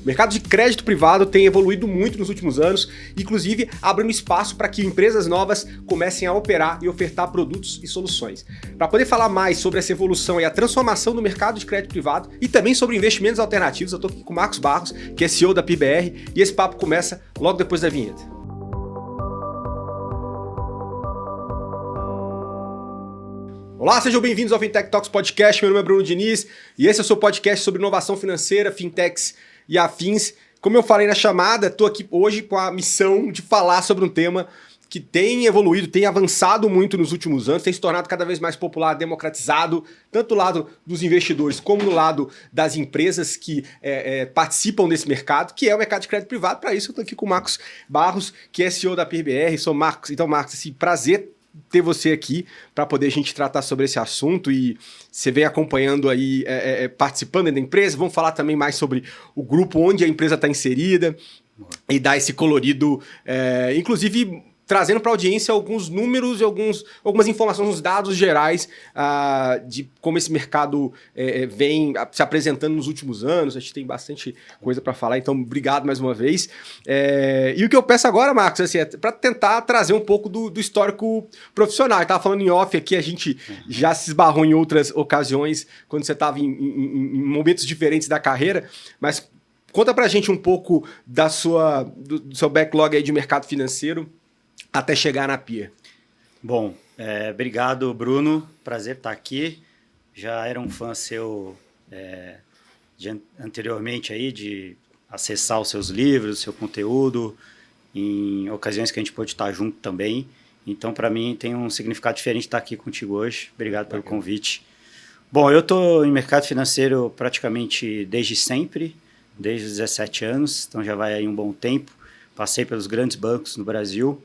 mercado de crédito privado tem evoluído muito nos últimos anos, inclusive abrindo espaço para que empresas novas comecem a operar e ofertar produtos e soluções. Para poder falar mais sobre essa evolução e a transformação do mercado de crédito privado e também sobre investimentos alternativos, eu estou aqui com o Marcos Barros, que é CEO da PIBR, e esse papo começa logo depois da vinheta. Olá, sejam bem-vindos ao Fintech Talks Podcast. Meu nome é Bruno Diniz e esse é o seu podcast sobre inovação financeira, fintechs e afins. Como eu falei na chamada, estou aqui hoje com a missão de falar sobre um tema que tem evoluído, tem avançado muito nos últimos anos, tem se tornado cada vez mais popular, democratizado, tanto do lado dos investidores como do lado das empresas que participam desse mercado, que é o mercado de crédito privado. Para isso eu estou aqui com o Marcos Barros, que é CEO da PIBR. Sou Marcos. Então, Marcos, esse prazer ter você aqui para poder a gente tratar sobre esse assunto, e você vem acompanhando aí, participando da empresa. Vamos falar também mais sobre o grupo onde a empresa está inserida e dar esse colorido, inclusive trazendo para a audiência alguns números e algumas informações, uns dados gerais de como esse mercado vem se apresentando nos últimos anos. A gente tem bastante coisa para falar, então obrigado mais uma vez. E o que eu peço agora, Marcos, assim, é para tentar trazer um pouco do histórico profissional. Eu estava falando em off aqui, a gente já se esbarrou em outras ocasiões, quando você estava em momentos diferentes da carreira, mas conta para a gente um pouco do seu backlog aí de mercado financeiro até chegar na Pia. Bom, obrigado, Bruno. Prazer estar aqui. Já era um fã seu anteriormente aí, de acessar os seus livros, o seu conteúdo, em ocasiões que a gente pôde estar junto também. Então, para mim, tem um significado diferente estar aqui contigo hoje. Obrigado pelo convite. Bom, eu estou em mercado financeiro praticamente desde sempre, desde os 17 anos, então já vai aí um bom tempo. Passei pelos grandes bancos no Brasil.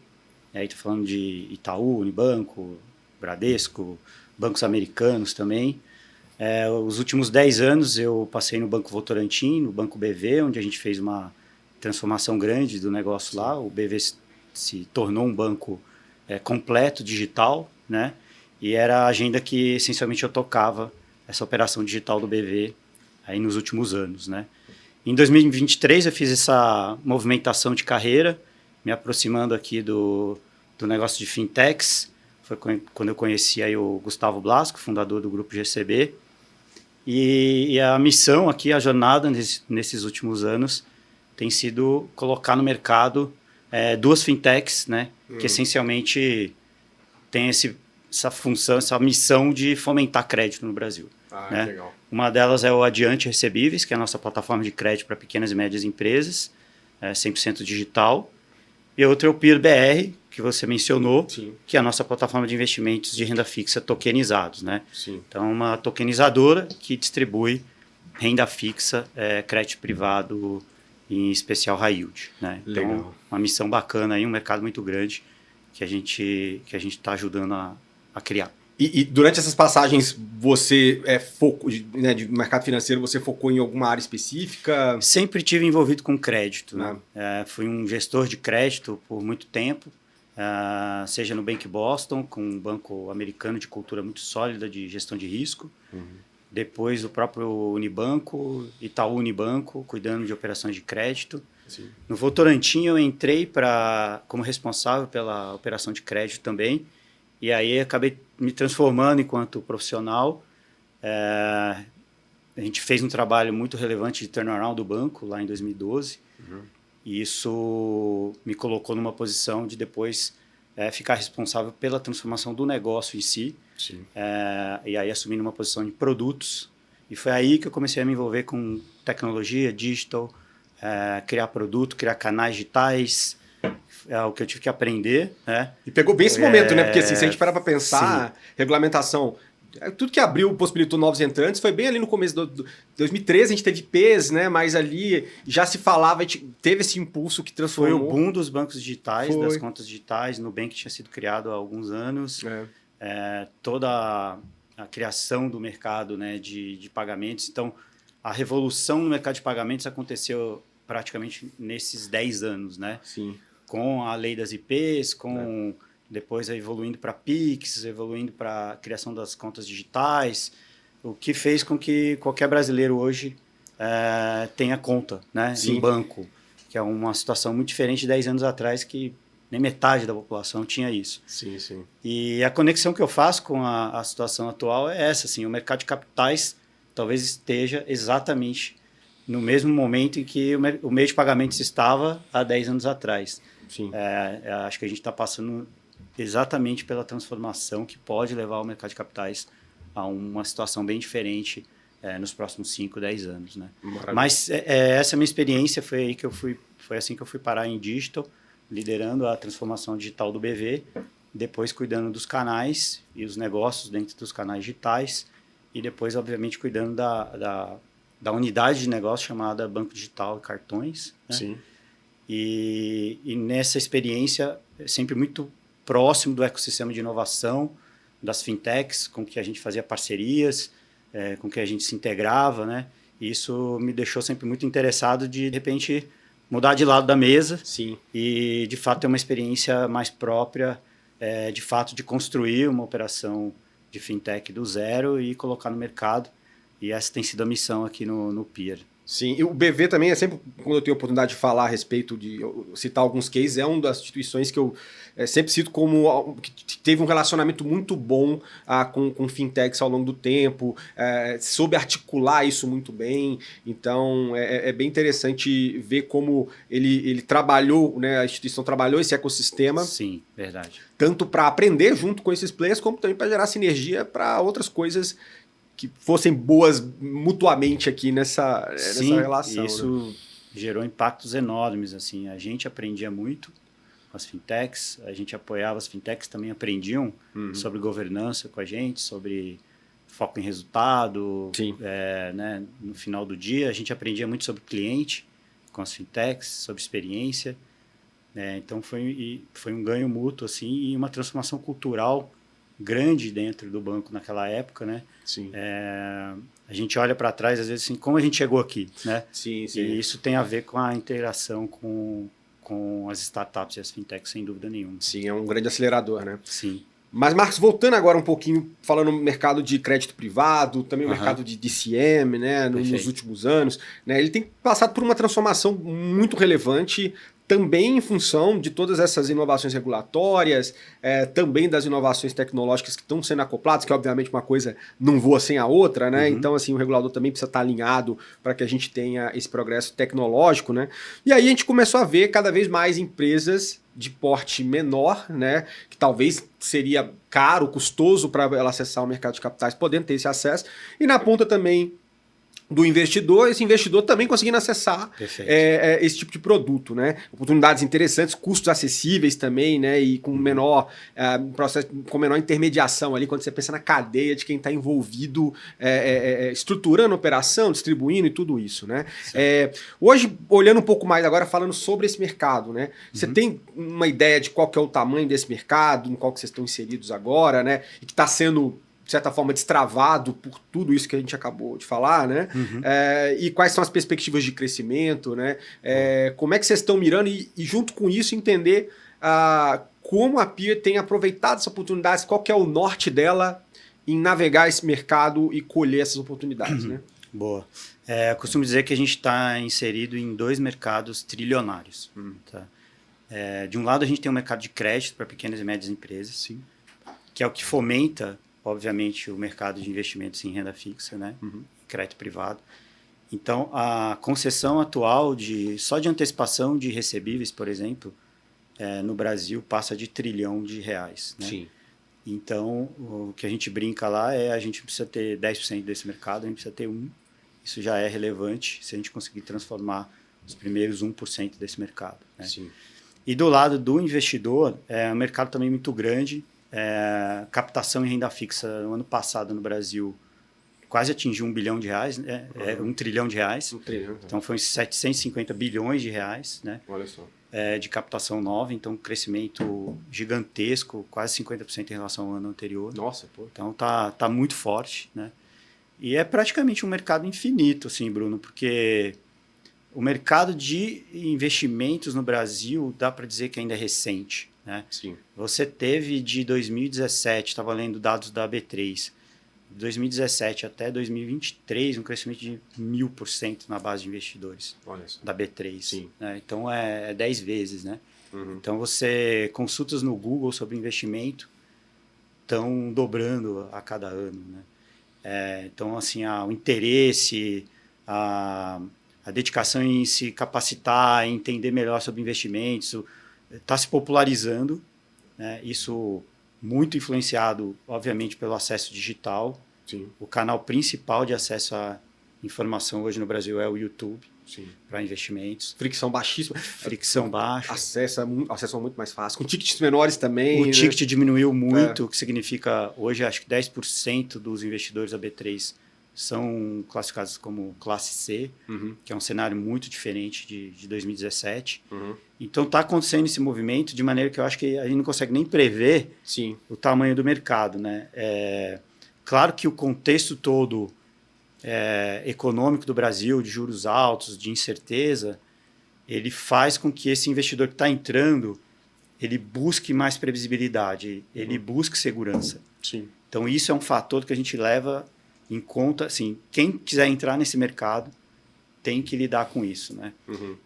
Aí estou falando de Itaú, Unibanco, Bradesco, bancos americanos também. Os últimos 10 anos eu passei no Banco Votorantim, no Banco BV, onde a gente fez uma transformação grande do negócio lá. O BV se tornou um banco completo, digital, né? E era a agenda que essencialmente eu tocava, essa operação digital do BV aí nos últimos anos, né? Em 2023 eu fiz essa movimentação de carreira, me aproximando aqui do negócio de fintechs. Foi quando eu conheci aí o Gustavo Blasco, fundador do Grupo GCB. E a missão aqui, a jornada nesses últimos anos, tem sido colocar no mercado duas fintechs, né, que essencialmente tem essa função, essa missão de fomentar crédito no Brasil. Né? Legal. Uma delas é o Adiante Recebíveis, que é a nossa plataforma de crédito para pequenas e médias empresas, 100% digital. E outra é o PIBR, que você mencionou, sim, que é a nossa plataforma de investimentos de renda fixa tokenizados, né? Sim. Então, uma tokenizadora que distribui renda fixa, crédito privado, em especial high yield, né? Então, legal. Uma missão bacana aí, um mercado muito grande que a gente está ajudando a criar. E durante essas passagens, você de mercado financeiro, você focou em alguma área específica? Sempre tive envolvido com crédito, né? Fui um gestor de crédito por muito tempo, seja no Bank Boston, com um banco americano de cultura muito sólida de gestão de risco, depois o próprio Unibanco, Itaú Unibanco, cuidando de operações de crédito. Sim. No Votorantim eu entrei como responsável pela operação de crédito também, e aí acabei me transformando enquanto profissional. A gente fez um trabalho muito relevante de turnaround do banco lá em 2012. E isso me colocou numa posição de depois ficar responsável pela transformação do negócio em si. Sim. E aí assumir uma posição de produtos. E foi aí que eu comecei a me envolver com tecnologia, digital, criar produto, criar canais digitais. É o que eu tive que aprender, né? E pegou bem esse momento, né? Porque assim, se a gente parar para pensar, sim, regulamentação, tudo que abriu, possibilitou novos entrantes, foi bem ali no começo do 2013, a gente teve IPs, né? Mas ali já se falava, teve esse impulso que transformou. Foi o boom dos bancos digitais, das contas digitais. No Nubank tinha sido criado há alguns anos. Toda a criação do mercado, né, de pagamentos. Então, a revolução no mercado de pagamentos aconteceu praticamente nesses 10 anos, né? Sim. Com a lei das IPs, depois evoluindo para Pix, evoluindo para a criação das contas digitais, o que fez com que qualquer brasileiro hoje tenha conta, né, Sim. em banco, que é uma situação muito diferente de 10 anos atrás, que nem metade da população tinha isso. Sim, sim. E a conexão que eu faço com a situação atual é essa, assim, o mercado de capitais talvez esteja exatamente no mesmo momento em que o meio de pagamentos estava há 10 anos atrás. Sim. Acho que a gente está passando exatamente pela transformação que pode levar o mercado de capitais a uma situação bem diferente nos próximos 5, 10 anos, né? Mas essa minha experiência foi assim que eu fui parar em digital, liderando a transformação digital do BV, depois cuidando dos canais e os negócios dentro dos canais digitais, e depois, obviamente, cuidando da unidade de negócio chamada Banco Digital e Cartões, né? Sim. E nessa experiência, sempre muito próximo do ecossistema de inovação, das fintechs, com que a gente fazia parcerias, com que a gente se integrava, né? E isso me deixou sempre muito interessado de repente, mudar de lado da mesa. Sim. E, de fato, ter uma experiência mais própria, de fato, de construir uma operação de fintech do zero e colocar no mercado. E essa tem sido a missão aqui no Peer. Sim, e o BV também é sempre, quando eu tenho a oportunidade de falar a respeito de citar alguns cases, é uma das instituições que eu sempre cito como que teve um relacionamento muito bom com fintechs ao longo do tempo, soube articular isso muito bem. Então é bem interessante ver como ele trabalhou, né, a instituição trabalhou esse ecossistema. Sim, verdade. Tanto para aprender junto com esses players, como também para gerar sinergia para outras coisas que fossem boas mutuamente aqui nessa relação. Isso, né, gerou impactos enormes. Assim, a gente aprendia muito com as fintechs, a gente apoiava as fintechs, também aprendiam sobre governança com a gente, sobre foco em resultado. Sim. Né, no final do dia, a gente aprendia muito sobre cliente com as fintechs, sobre experiência. Então, foi um ganho mútuo assim, e uma transformação cultural grande dentro do banco naquela época, né? Sim. A gente olha para trás, às vezes, assim, como a gente chegou aqui, né? Sim, sim. E isso tem a ver com a interação com as startups e as fintechs, sem dúvida nenhuma. Sim, é um grande acelerador, né? Sim. Mas, Marcos, voltando agora um pouquinho, falando no mercado de crédito privado, também o mercado de DCM, né, nos últimos anos, né, ele tem passado por uma transformação muito relevante, também em função de todas essas inovações regulatórias, também das inovações tecnológicas que estão sendo acopladas, que obviamente uma coisa não voa sem a outra, né? Então, assim, o regulador também precisa estar alinhado para que a gente tenha esse progresso tecnológico, né? E aí a gente começou a ver cada vez mais empresas de porte menor, né, que talvez seria caro, custoso para ela acessar o mercado de capitais, podendo ter esse acesso, e na ponta também do investidor, esse investidor também conseguindo acessar esse tipo de produto, né? Oportunidades interessantes, custos acessíveis também, né? E com menor processo, com menor intermediação ali, quando você pensa na cadeia de quem está envolvido estruturando a operação, distribuindo e tudo isso, né? Hoje, olhando um pouco mais agora, falando sobre esse mercado, né? Você tem uma ideia de qual que é o tamanho desse mercado, em qual que vocês estão inseridos agora, né? E que está sendo, de certa forma, destravado por tudo isso que a gente acabou de falar, né? E quais são as perspectivas de crescimento, né? Como é que vocês estão mirando e junto com isso, entender como a Peer tem aproveitado essas oportunidades, qual que é o norte dela em navegar esse mercado e colher essas oportunidades, né? Boa. Eu costumo dizer que a gente está inserido em 2 mercados trilionários. Tá? De um lado, a gente tem um mercado de crédito para pequenas e médias empresas, sim, que é o que fomenta, obviamente, o mercado de investimentos em renda fixa, né? Crédito privado. Então, a concessão atual só de antecipação de recebíveis, por exemplo, no Brasil passa de R$ 1 trilhão, né? Sim. Então, o que a gente brinca lá a gente precisa ter 10% desse mercado, a gente precisa ter 1%. Isso já é relevante se a gente conseguir transformar os primeiros 1% desse mercado, né? Sim. E do lado do investidor, um mercado também muito grande. Captação em renda fixa no ano passado no Brasil quase atingiu R$ 1 bilhão, né? R$ 1 trilhão. Então foi 750 bilhões de reais, né? Olha só. De captação nova, então um crescimento gigantesco, quase 50% em relação ao ano anterior. Nossa, pô. Então tá muito forte, né? E é praticamente um mercado infinito, assim, Bruno, porque o mercado de investimentos no Brasil dá para dizer que ainda é recente, né? Sim. Você teve de 2017, estava lendo dados da B3, de 2017 até 2023, um crescimento de 1000% na base de investidores da B3. Sim. Né? Então, é 10 vezes. Né? Uhum. Então, consultas no Google sobre investimento estão dobrando a cada ano. Né? Então, assim, o interesse, a dedicação em se capacitar, em entender melhor sobre investimentos, está se popularizando. Né? Isso muito influenciado, obviamente, pelo acesso digital. Sim. O canal principal de acesso à informação hoje no Brasil é o YouTube, para investimentos. Fricção baixíssima. Fricção baixa. Acesso muito mais fácil. Com tickets menores também. O ticket diminuiu muito, o que significa, hoje, acho que 10% dos investidores da B3 são classificados como classe C, que é um cenário muito diferente de 2017. Então, está acontecendo esse movimento de maneira que eu acho que a gente não consegue nem prever o tamanho do mercado. Né? Claro que o contexto todo econômico do Brasil, de juros altos, de incerteza, ele faz com que esse investidor que está entrando, ele busque mais previsibilidade, ele busque segurança. Sim. Então, isso é um fator que a gente leva em conta. Assim, quem quiser entrar nesse mercado tem que lidar com isso. Né?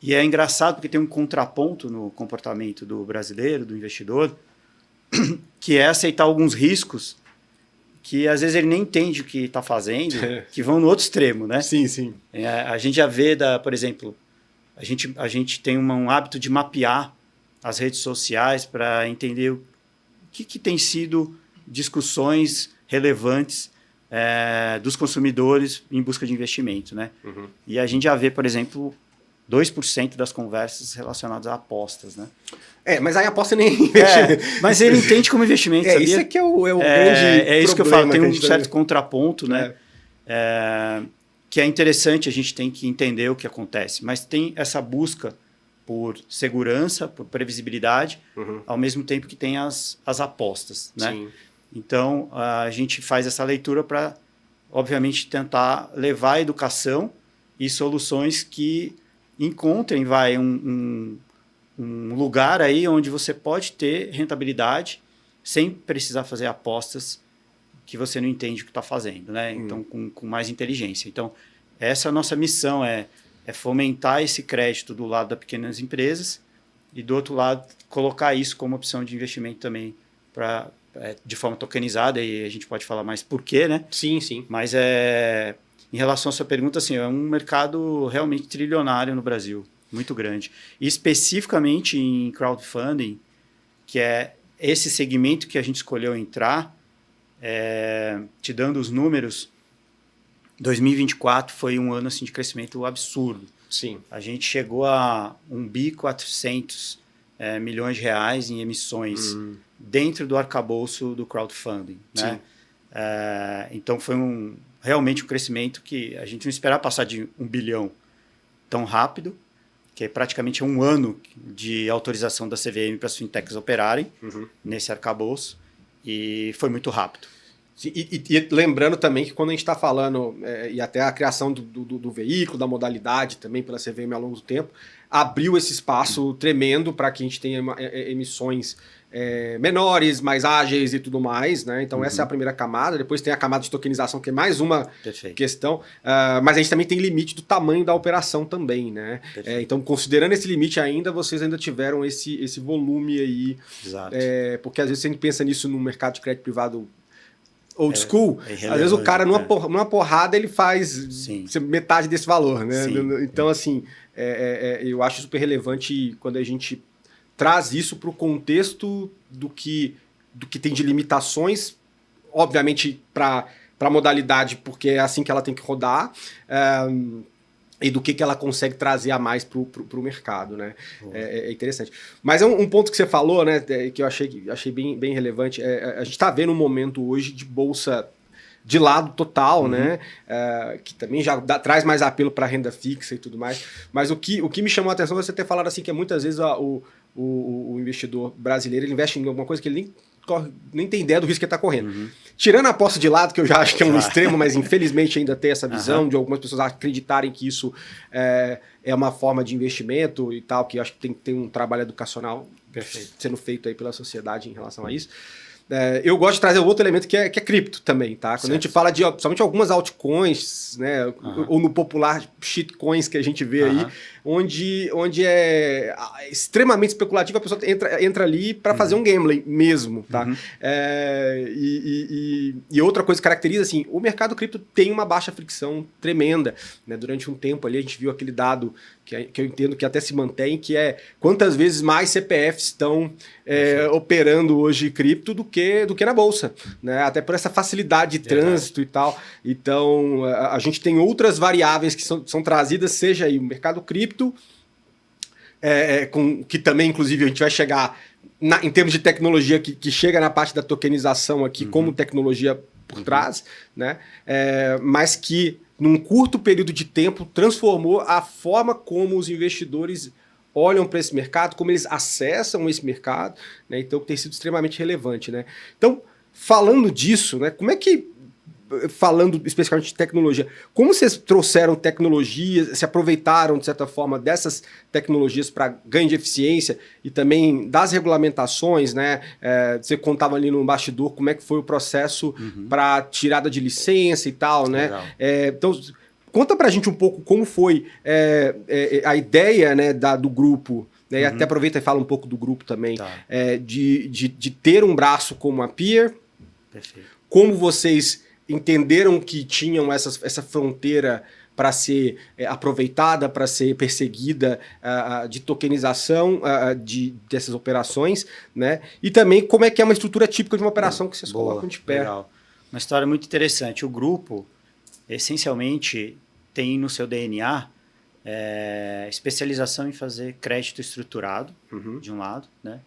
E é engraçado porque tem um contraponto no comportamento do brasileiro, do investidor, que é aceitar alguns riscos que às vezes ele nem entende o que está fazendo, que vão no outro extremo. Né? Sim, sim. A gente já vê, por exemplo, a gente tem um hábito de mapear as redes sociais para entender o que tem sido discussões relevantes dos consumidores em busca de investimento. Né? E a gente já vê, por exemplo, 2% das conversas relacionadas a apostas. Né? Mas aí a aposta nem é investimento. Mas ele entende como investimento, sabia? Isso é que é o grande isso que eu falo, tem um certo tá... contraponto, né? Que é interessante, a gente tem que entender o que acontece. Mas tem essa busca por segurança, por previsibilidade, ao mesmo tempo que tem as apostas. Né? Sim. Então, a gente faz essa leitura para, obviamente, tentar levar a educação e soluções que encontrem um lugar aí onde você pode ter rentabilidade sem precisar fazer apostas que você não entende o que está fazendo. Né? Então, com mais inteligência. Então, essa é a nossa missão, é fomentar esse crédito do lado das pequenas empresas e, do outro lado, colocar isso como opção de investimento também de forma tokenizada, e a gente pode falar mais por quê, né? Sim, sim. Mas em relação à sua pergunta, assim, é um mercado realmente trilionário no Brasil, muito grande. E especificamente em crowdfunding, que é esse segmento que a gente escolheu entrar, te dando os números, 2024 foi um ano assim, de crescimento absurdo. Sim. A gente chegou a 1.400 milhões de reais em emissões dentro do arcabouço do crowdfunding. Né? Então, foi realmente um crescimento que a gente não esperava passar de 1 bilhão tão rápido, que é praticamente um ano de autorização da CVM para as fintechs operarem nesse arcabouço, e foi muito rápido. E lembrando também que quando a gente está falando, e até a criação do veículo, da modalidade também pela CVM ao longo do tempo, abriu esse espaço tremendo para que a gente tenha emissões menores, mais ágeis e tudo mais. Né? Então essa é a primeira camada. Depois tem a camada de tokenização, que é mais uma questão. Mas a gente também tem limite do tamanho da operação também. Né? Então, considerando esse limite ainda, vocês ainda tiveram esse volume aí. Exato. Porque às vezes a gente pensa nisso no mercado de crédito privado old school, às vezes o cara numa porrada ele faz metade desse valor, né? Então, assim, eu acho super relevante quando a gente traz isso para o contexto do que tem de limitações, obviamente para a modalidade, porque é assim que ela tem que rodar, e do que ela consegue trazer a mais para o mercado, né? É interessante. Mas um ponto que você falou, né, que eu achei bem relevante, a gente está vendo um momento hoje de bolsa de lado total, né? Que também já traz mais apelo para renda fixa e tudo mais. Mas o que me chamou a atenção é você ter falado assim que muitas vezes o investidor brasileiro ele investe em alguma coisa que ele nem tem ideia do risco que ele está correndo. Tirando a aposta de lado, que eu já acho que é um extremo, mas infelizmente ainda tem essa visão de algumas pessoas acreditarem que isso é uma forma de investimento e tal, que eu acho que tem que ter um trabalho educacional sendo feito aí pela sociedade em relação a isso. Eu gosto de trazer outro elemento que é cripto também, tá? Quando certo. a gente fala de somente algumas altcoins, né? Ou no popular shitcoins que a gente vê aí, onde é extremamente especulativo, a pessoa entra ali para fazer um gambling mesmo, tá? E outra coisa que caracteriza, assim, o mercado cripto tem uma baixa fricção tremenda, né? Durante um tempo ali a gente viu aquele dado que eu entendo que até se mantém, que é quantas vezes mais CPFs estão operando hoje cripto do que na bolsa, né? Até por essa facilidade de trânsito e tal. Então, a gente tem outras variáveis que são trazidas, seja aí o mercado cripto, que também, inclusive, a gente vai chegar em termos de tecnologia, que chega na parte da tokenização aqui como tecnologia por trás, né? Mas que num curto período de tempo transformou a forma como os investidores olham para esse mercado, como eles acessam esse mercado, né? Então tem sido extremamente relevante, né? Então, falando disso, né? Como é que, falando especificamente de tecnologia, como vocês trouxeram tecnologias, se aproveitaram, de certa forma, dessas tecnologias para ganho de eficiência e também das regulamentações, né? Você contava ali no bastidor como é que foi o processo para tirada de licença e tal, né? Então, conta pra gente um pouco como foi a ideia, né, do grupo, né? E até aproveita e fala um pouco do grupo também, de ter um braço como a Peer. Perfeito. Como vocês entenderam que tinham essa fronteira para ser aproveitada, para ser perseguida, de tokenização dessas operações, né? E também como é que é uma estrutura típica de uma operação que vocês colocam de pé. Legal. Uma história muito interessante. O grupo, essencialmente, tem no seu DNA especialização em fazer crédito estruturado, de um lado, né?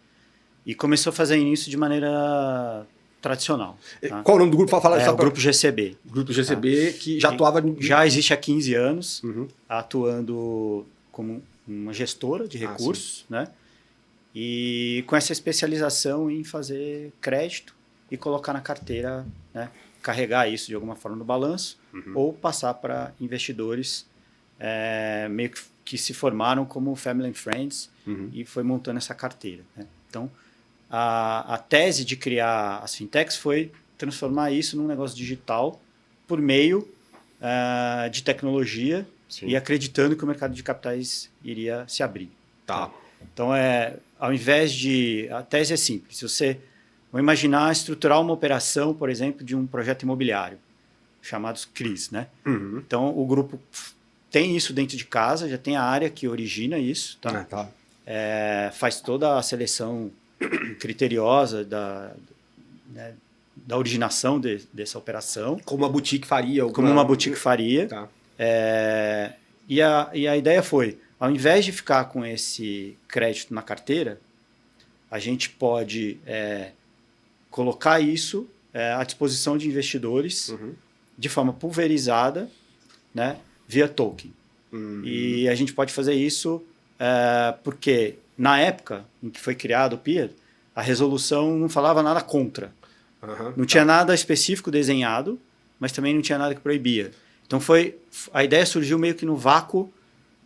E começou a fazer isso de maneira tradicional. Tá? Qual o nome do grupo? O Grupo GCB. Grupo GCB, que já atuava... Já existe há 15 anos, atuando como uma gestora de recursos, né? E com essa especialização em fazer crédito e colocar na carteira, né? Carregar isso de alguma forma no balanço ou passar para investidores meio que se formaram como Family and Friends e foi montando essa carteira, né? Então, a tese de criar as fintechs foi transformar isso num negócio digital por meio de tecnologia e acreditando que o mercado de capitais iria se abrir. Tá. Então, ao invés de... A tese é simples. Se você... Vamos imaginar estruturar uma operação, por exemplo, de um projeto imobiliário, chamados CRIs, né? Então, o grupo tem isso dentro de casa, já tem a área que origina isso, tá? Faz toda a seleção criteriosa da originação dessa operação. Como uma boutique faria. Como uma boutique faria. Tá. E a ideia foi, ao invés de ficar com esse crédito na carteira, a gente pode colocar isso à disposição de investidores de forma pulverizada, né, via token. E a gente pode fazer isso porque, na época em que foi criado o Peer, a resolução não falava nada contra. Não tinha nada específico desenhado, mas também não tinha nada que proibia. Então, a ideia surgiu meio que no vácuo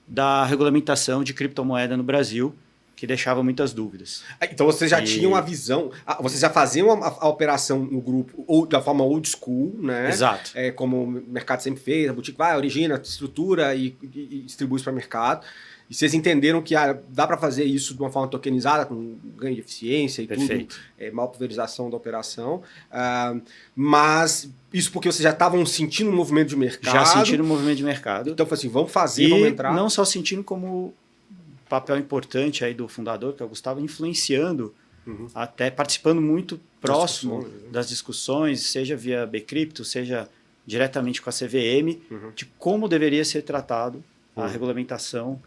da regulamentação de criptomoeda no Brasil, que deixava muitas dúvidas. Então vocês já tinham a visão, vocês já faziam a operação no grupo ou da forma old school, né? Exato. Como o mercado sempre fez, a boutique vai, origina, estrutura e distribui isso para o mercado. E vocês entenderam que dá para fazer isso de uma forma tokenizada, com ganho de eficiência e Perfeito. tudo, maior pulverização da operação. Mas isso porque vocês já estavam sentindo um movimento de mercado. Já sentindo um movimento de mercado. Então foi assim, vamos fazer, vamos entrar. E não só sentindo como papel importante aí do fundador, que é o Gustavo, influenciando, até participando muito próximo das discussões, seja via Bcrypto, seja diretamente com a CVM, de como deveria ser tratado a regulamentação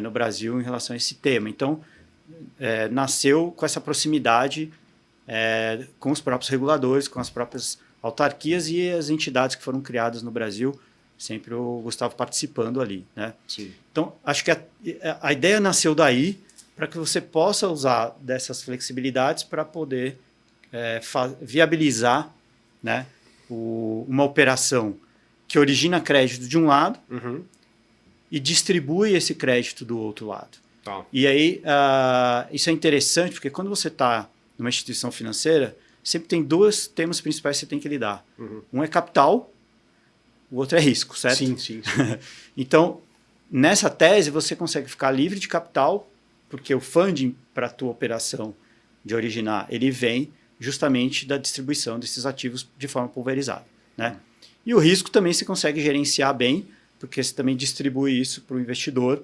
no Brasil em relação a esse tema. Então, nasceu com essa proximidade com os próprios reguladores, com as próprias autarquias e as entidades que foram criadas no Brasil, sempre o Gustavo participando ali, né? Sim. Então, acho que a ideia nasceu daí para que você possa usar dessas flexibilidades para poder viabilizar, né, uma operação que origina crédito de um lado e distribui esse crédito do outro lado. Tá. E aí, isso é interessante, porque quando você está numa instituição financeira, sempre tem dois temas principais que você tem que lidar. Uhum. Um é capital, o outro é risco, certo? Sim. Então, nessa tese, você consegue ficar livre de capital, porque o funding para a tua operação de originar, ele vem justamente da distribuição desses ativos de forma pulverizada, né? E o risco também você consegue gerenciar bem, porque você também distribui isso para o investidor.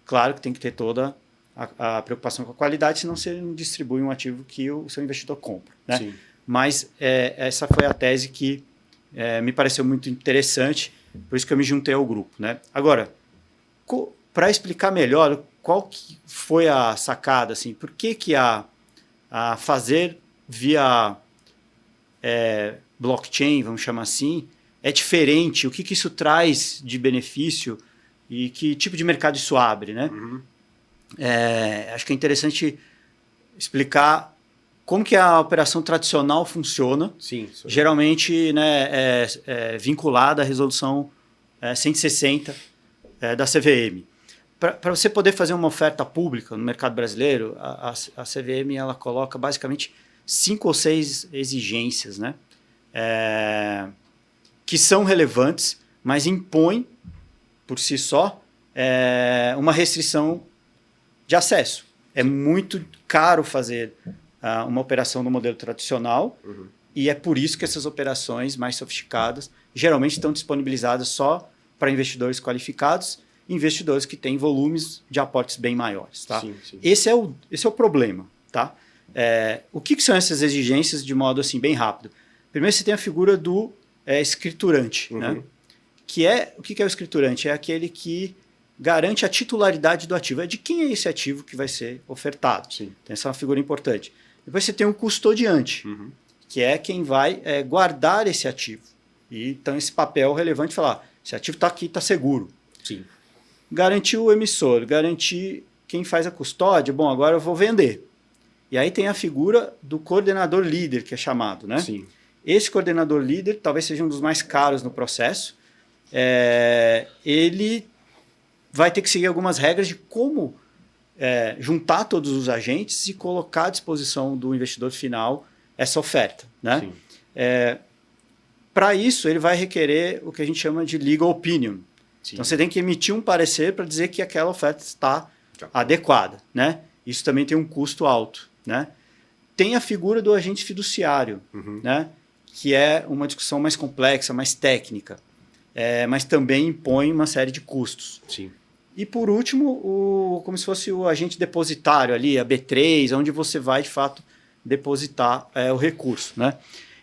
Claro que tem que ter toda a preocupação com a qualidade, senão você não distribui um ativo que o seu investidor compra, né? Sim. Mas essa foi a tese que me pareceu muito interessante, por isso que eu me juntei ao grupo, né? Agora, para explicar melhor qual que foi a sacada, assim, por que a fazer via blockchain, vamos chamar assim, é diferente, o que isso traz de benefício e que tipo de mercado isso abre, né? Uhum. Acho que é interessante explicar como que a operação tradicional funciona. Sim. Geralmente, né, é vinculada à resolução 160 da CVM. Para você poder fazer uma oferta pública no mercado brasileiro, a CVM ela coloca basicamente 5 ou 6 exigências, né? Que são relevantes, mas impõem, por si só, uma restrição de acesso. É muito caro fazer uma operação no modelo tradicional, e é por isso que essas operações mais sofisticadas geralmente estão disponibilizadas só para investidores qualificados, investidores que têm volumes de aportes bem maiores. Tá? Sim. Esse é o problema. Tá? O que são essas exigências de modo assim, bem rápido? Primeiro você tem a figura do escriturante. Né? O que é o escriturante? É aquele que garante a titularidade do ativo. É de quem é esse ativo que vai ser ofertado. Sim. Então, essa é uma figura importante. Depois você tem o custodiante, que é quem vai guardar esse ativo. E, então, esse papel relevante de falar, esse ativo está aqui, está seguro. Sim. Garantir o emissor, garantir quem faz a custódia, bom, agora eu vou vender. E aí tem a figura do coordenador líder, que é chamado, né? Sim. Esse coordenador líder talvez seja um dos mais caros no processo. Ele vai ter que seguir algumas regras de como juntar todos os agentes e colocar à disposição do investidor final essa oferta. Né? Para isso, ele vai requerer o que a gente chama de legal opinion. Sim. Então, você tem que emitir um parecer para dizer que aquela oferta está adequada. Né? Isso também tem um custo alto. Né? Tem a figura do agente fiduciário, né? Que é uma discussão mais complexa, mais técnica, mas também impõe uma série de custos. Sim. E, por último, como se fosse o agente depositário ali, a B3, onde você vai, de fato, depositar o recurso. Né?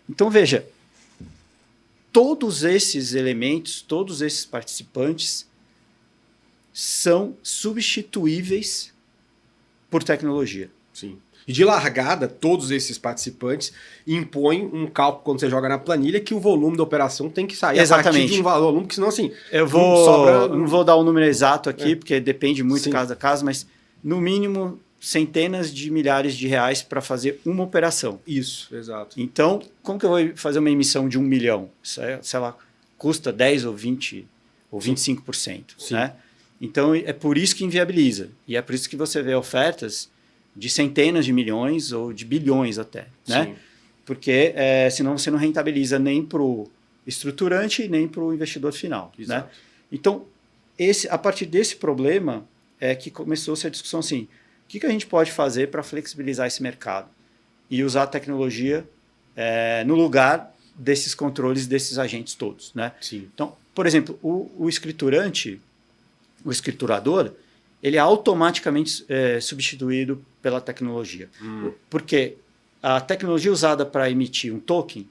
Então, veja, todos esses elementos, todos esses participantes são substituíveis por tecnologia. Sim. E de largada, todos esses participantes impõem um cálculo quando você joga na planilha que o volume da operação tem que sair a partir de um volume, porque senão assim... Eu não vou dar o número exato aqui, porque depende muito de cada caso, mas no mínimo centenas de milhares de reais para fazer uma operação. Isso, exato. Então, como que eu vou fazer uma emissão de 1 milhão? Sei lá, custa 10 ou 20 ou 25%. Né? Então, é por isso que inviabiliza. E é por isso que você vê ofertas de centenas de milhões ou de bilhões até, né? Porque senão você não rentabiliza nem para o estruturante nem para o investidor final. Né? Então, a partir desse problema é que começou-se a discussão assim, o que a gente pode fazer para flexibilizar esse mercado e usar a tecnologia no lugar desses controles, desses agentes todos. Né? Então, por exemplo, o escriturante, o escriturador, ele é automaticamente substituído pela tecnologia. Porque a tecnologia usada para emitir um token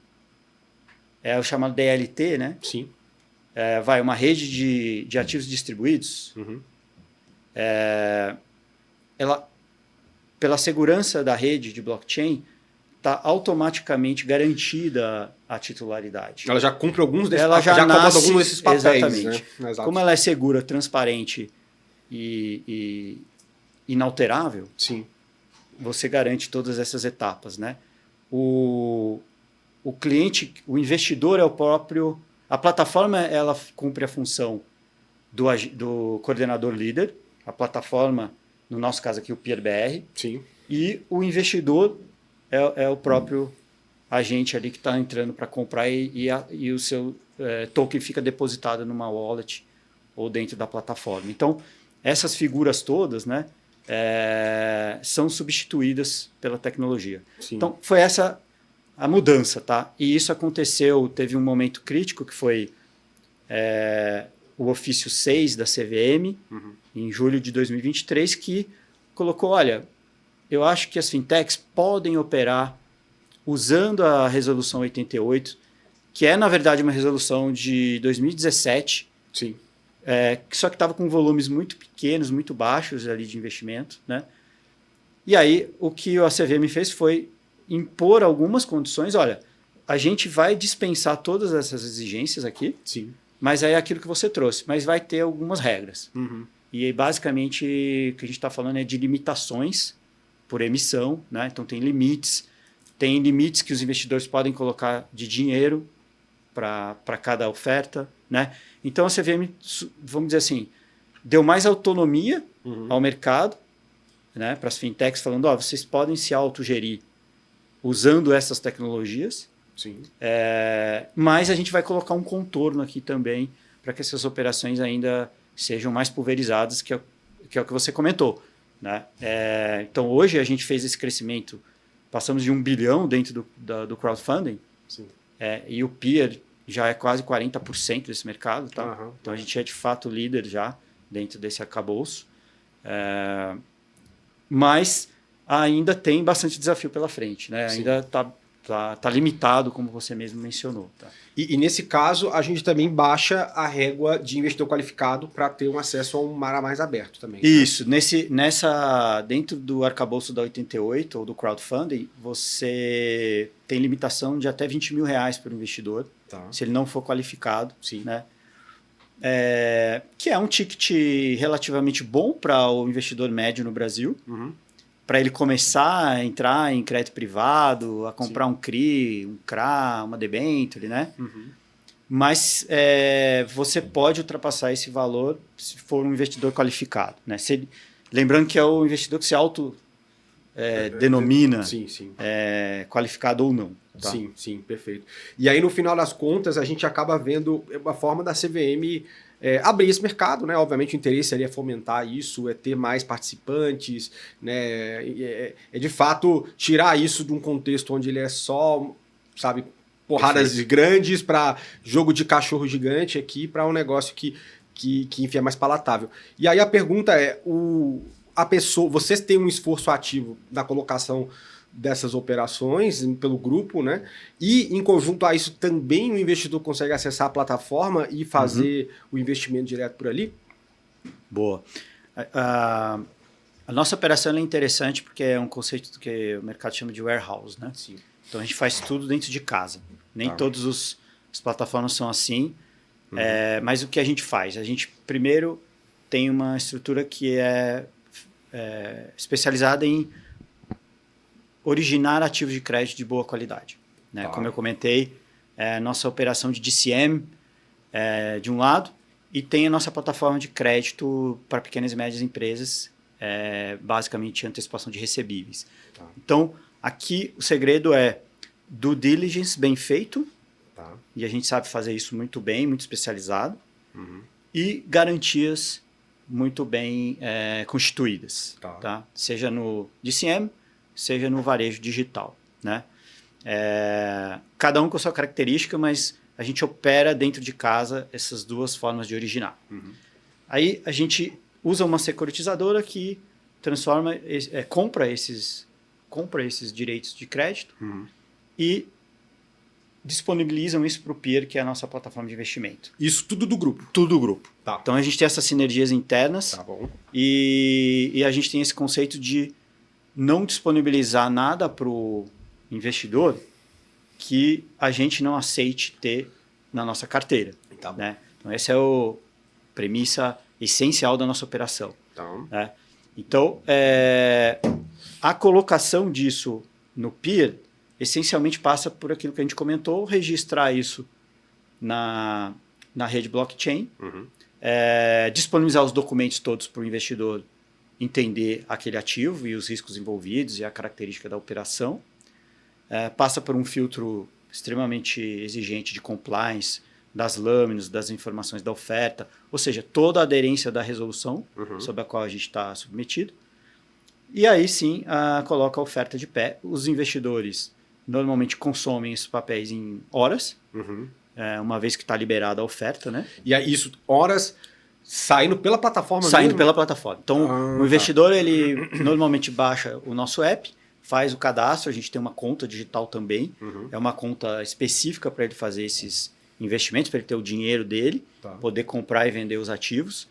é o chamado DLT, né? Sim. Vai uma rede de ativos distribuídos. Ela, pela segurança da rede de blockchain, está automaticamente garantida a titularidade. Ela já cumpre alguns desses papéis. Ela já acomoda alguns desses papéis. Exatamente. Né? Como ela é segura, transparente e inalterável, você garante todas essas etapas. Né? O cliente, o investidor é o próprio... A plataforma ela cumpre a função do coordenador líder, a plataforma, no nosso caso aqui, o PeerBR, e o investidor é o próprio agente ali que está entrando para comprar e o seu token fica depositado numa wallet ou dentro da plataforma. Então, essas figuras todas, né, são substituídas pela tecnologia. Sim. Então, foi essa a mudança, tá? E isso aconteceu, teve um momento crítico que foi o ofício 6 da CVM, em julho de 2023, que colocou, olha, eu acho que as fintechs podem operar usando a resolução 88, que é, na verdade, uma resolução de 2017, Sim. Só que estava com volumes muito pequenos, muito baixos ali de investimento, né? E aí, o que a CVM fez foi impor algumas condições. Olha, a gente vai dispensar todas essas exigências aqui, Sim. mas aí é aquilo que você trouxe, mas vai ter algumas regras. Uhum. E aí, basicamente, o que a gente está falando é de limitações por emissão, né? Então, tem limites que os investidores podem colocar de dinheiro para cada oferta, né? Então, a CVM, vamos dizer assim, deu mais autonomia ao mercado, né? Para as fintechs, falando, vocês podem se autogerir usando essas tecnologias, Sim. mas a gente vai colocar um contorno aqui também para que essas operações ainda sejam mais pulverizadas, que é o que você comentou, né? Então, hoje a gente fez esse crescimento, passamos de 1 bilhão dentro do crowdfunding. Sim. E o peer já é quase 40% desse mercado. Tá? Então, a gente é de fato líder já dentro desse arcabouço. Mas ainda tem bastante desafio pela frente. Né? Ainda está limitado, como você mesmo mencionou. Tá? E nesse caso, a gente também baixa a régua de investidor qualificado para ter um acesso a um mar mais aberto também. Isso. Né? Dentro do arcabouço da 88 ou do crowdfunding, você tem limitação de até R$20 mil por investidor, se ele não for qualificado. Sim. Né? Que é um ticket relativamente bom para o investidor médio no Brasil, para ele começar a entrar em crédito privado, a comprar um CRI, um CRA, uma debênture, né? Mas você pode ultrapassar esse valor se for um investidor qualificado, né? Lembrando que é o investidor que se denomina qualificado ou não. Tá? Sim, perfeito. E aí, no final das contas, a gente acaba vendo uma forma da CVM abrir esse mercado, né? Obviamente o interesse ali é fomentar isso, é ter mais participantes, né? De fato tirar isso de um contexto onde ele é só, sabe, porradas grandes para jogo de cachorro gigante aqui para um negócio que enfim, é mais palatável. E aí a pergunta é, a pessoa, vocês têm um esforço ativo na colocação dessas operações pelo grupo, né? E em conjunto a isso também o investidor consegue acessar a plataforma e fazer o investimento direto por ali? Boa. A nossa operação é interessante porque é um conceito que o mercado chama de warehouse, né? Sim. Então a gente faz tudo dentro de casa. Nem todas as plataformas são assim, mas o que a gente faz? A gente primeiro tem uma estrutura que é especializada em originar ativos de crédito de boa qualidade. Né? Como eu comentei, nossa operação de DCM de um lado e tem a nossa plataforma de crédito para pequenas e médias empresas, basicamente antecipação de recebíveis. Então, aqui o segredo é due diligence bem feito, e a gente sabe fazer isso muito bem, muito especializado, e garantias muito bem constituídas, tá? Seja no DCM, seja no varejo digital, né? Cada um com a sua característica, mas a gente opera dentro de casa essas duas formas de originar. Aí a gente usa uma securitizadora que transforma, compra esses direitos de crédito e disponibilizam isso para o peer, que é a nossa plataforma de investimento. Isso tudo do grupo? Tudo do grupo. Então a gente tem essas sinergias internas e a gente tem esse conceito de não disponibilizar nada para o investidor que a gente não aceite ter na nossa carteira. Né? Então, essa é a premissa essencial da nossa operação. Né? Então, a colocação disso no peer essencialmente passa por aquilo que a gente comentou, registrar isso na rede blockchain, disponibilizar os documentos todos para o investidor entender aquele ativo e os riscos envolvidos e a característica da operação, passa por um filtro extremamente exigente de compliance, das lâminas, das informações da oferta, ou seja, toda a aderência da resolução sobre a qual a gente está submetido. E aí sim, coloca a oferta de pé. Os investidores normalmente consomem esses papéis em horas, uma vez que está liberada a oferta, né? E aí isso, horas saindo pela plataforma Saindo mesmo? pela plataforma. Então, o investidor, ele normalmente baixa o nosso app, faz o cadastro, a gente tem uma conta digital também, é uma conta específica para ele fazer esses investimentos, para ele ter o dinheiro dele, poder comprar e vender os ativos.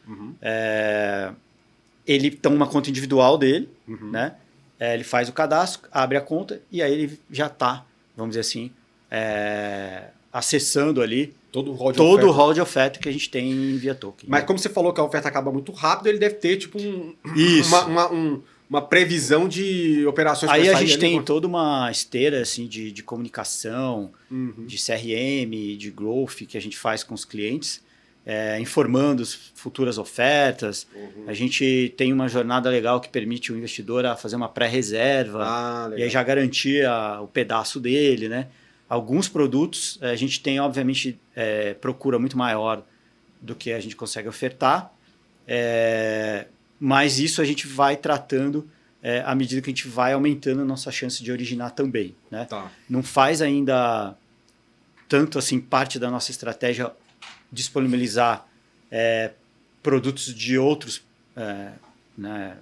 Ele tem uma conta individual dele, né? Ele faz o cadastro, abre a conta e aí ele já está, vamos dizer assim, acessando ali todo o hall de oferta que a gente tem em Via Token. Mas como você falou que a oferta acaba muito rápido, ele deve ter tipo uma previsão de operações. Aí a gente tem toda uma esteira assim, de comunicação, de CRM, de growth que a gente faz com os clientes, informando as futuras ofertas. A gente tem uma jornada legal que permite o investidor a fazer uma pré-reserva e aí já garantir o pedaço dele, né? Alguns produtos a gente tem, obviamente, procura muito maior do que a gente consegue ofertar, mas isso a gente vai tratando à medida que a gente vai aumentando a nossa chance de originar também, né? Não faz ainda tanto assim parte da nossa estratégia disponibilizar produtos de outros, né,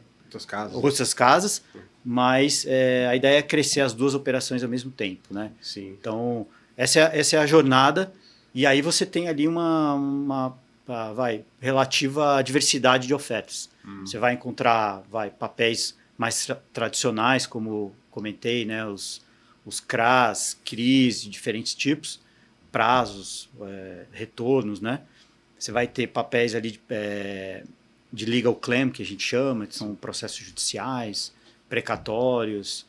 outras casas, mas a ideia é crescer as duas operações ao mesmo tempo, né? Sim. Então, essa é a jornada, e aí você tem ali uma relativa diversidade de ofertas. Você vai encontrar papéis mais tradicionais, como comentei, né? Os CRAs, CRIs, de diferentes tipos, prazos, retornos, né? Você vai ter papéis ali de legal claim, que a gente chama, que são processos judiciais, precatórios,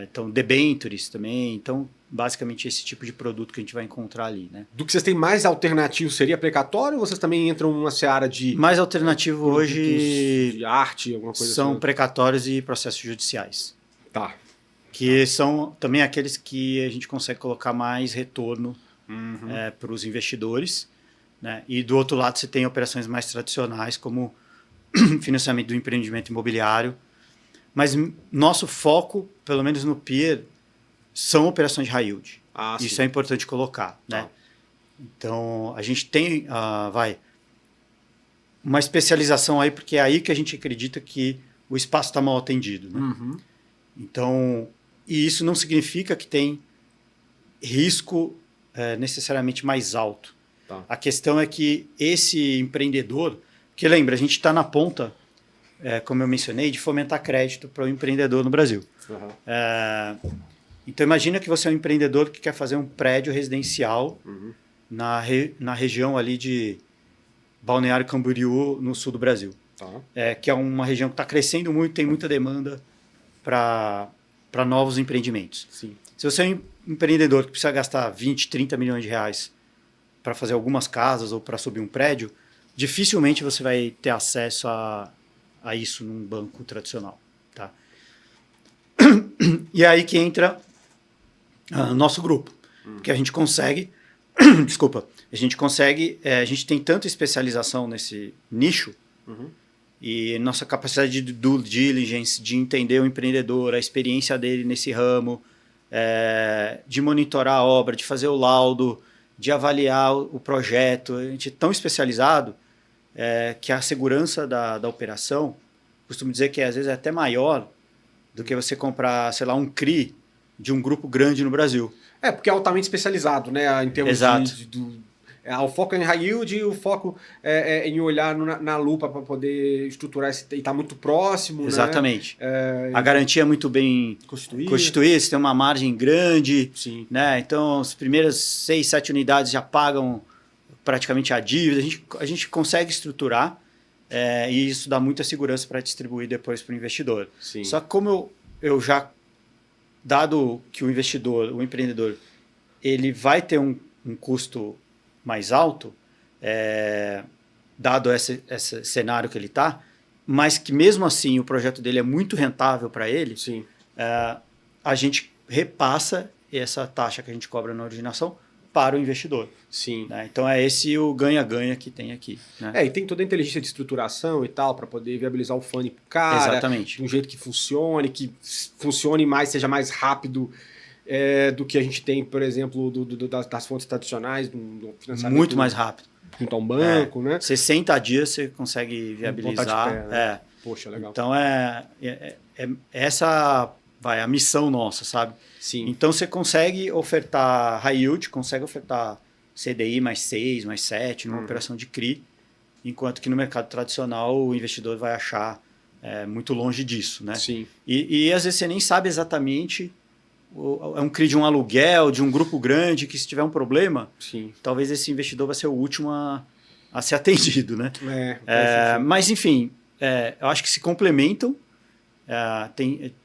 então debentures também. Então, basicamente, esse tipo de produto que a gente vai encontrar ali, né? Do que vocês têm mais alternativo seria precatório ou vocês também entram numa seara de... Mais alternativo hoje... De arte, alguma coisa são assim? precatórios e processos judiciais. Tá. Que são também aqueles que a gente consegue colocar mais retorno para os investidores, né? E do outro lado você tem operações mais tradicionais, como financiamento do empreendimento imobiliário. Mas nosso foco, pelo menos no PIR, são operações de high yield. Isso sim. é importante colocar, né? Então, a gente tem uma especialização aí, porque é aí que a gente acredita que o espaço está mal atendido, né? Então, e isso não significa que tem risco necessariamente mais alto. A questão é que esse empreendedor, porque lembra, a gente está na ponta, como eu mencionei, de fomentar crédito para o empreendedor no Brasil. Então imagina que você é um empreendedor que quer fazer um prédio residencial na região ali de Balneário Camboriú, no sul do Brasil. Que é uma região que está crescendo muito, tem muita demanda para novos empreendimentos. Sim. Se você é um empreendedor que precisa gastar 20, 30 milhões de reais para fazer algumas casas ou para subir um prédio, dificilmente você vai ter acesso a isso num banco tradicional. Tá? E é aí que entra nosso grupo, porque a gente consegue, desculpa, a gente tem tanta especialização nesse nicho e nossa capacidade de due diligence, de entender o empreendedor, a experiência dele nesse ramo, de monitorar a obra, de fazer o laudo, de avaliar o projeto. A gente é tão especializado que a segurança da operação, costumo dizer que às vezes é até maior do que você comprar, sei lá, um CRI de um grupo grande no Brasil. Porque é altamente especializado, né? Em termos o foco é em high yield e o foco é em olhar na lupa para poder estruturar e estar muito próximo. Exatamente. Né? A garantia é muito bem constituída, você tem uma margem grande. Sim. Né? Então, as primeiras 6, 7 unidades já pagam praticamente a dívida. A gente consegue estruturar e isso dá muita segurança para distribuir depois para o investidor. Sim. Só que como eu já, dado que o investidor, o empreendedor, ele vai ter um custo mais alto, dado esse cenário que ele está, mas que mesmo assim o projeto dele é muito rentável para ele, Sim. A gente repassa essa taxa que a gente cobra na originação para o investidor. Sim. Né? Então é esse o ganha-ganha que tem aqui. Né? E tem toda a inteligência de estruturação e tal, para poder viabilizar o funding pro cara. Exatamente. De um jeito que funcione mais, seja mais rápido do que a gente tem, por exemplo, das fontes tradicionais, do financiamento. Muito mais rápido. Junto a um banco, né? 60 dias você consegue viabilizar. Pé, né? Poxa, legal. Então essa a missão nossa, sabe? Sim. Então você consegue ofertar high yield, consegue ofertar CDI mais 6, mais 7 numa operação de CRI, enquanto que no mercado tradicional o investidor vai achar muito longe disso, né? Sim. E às vezes você nem sabe exatamente, é um CRI de um aluguel, de um grupo grande, que se tiver um problema, Sim. talvez esse investidor vai ser o último a ser atendido, né? Mas enfim, eu acho que se complementam.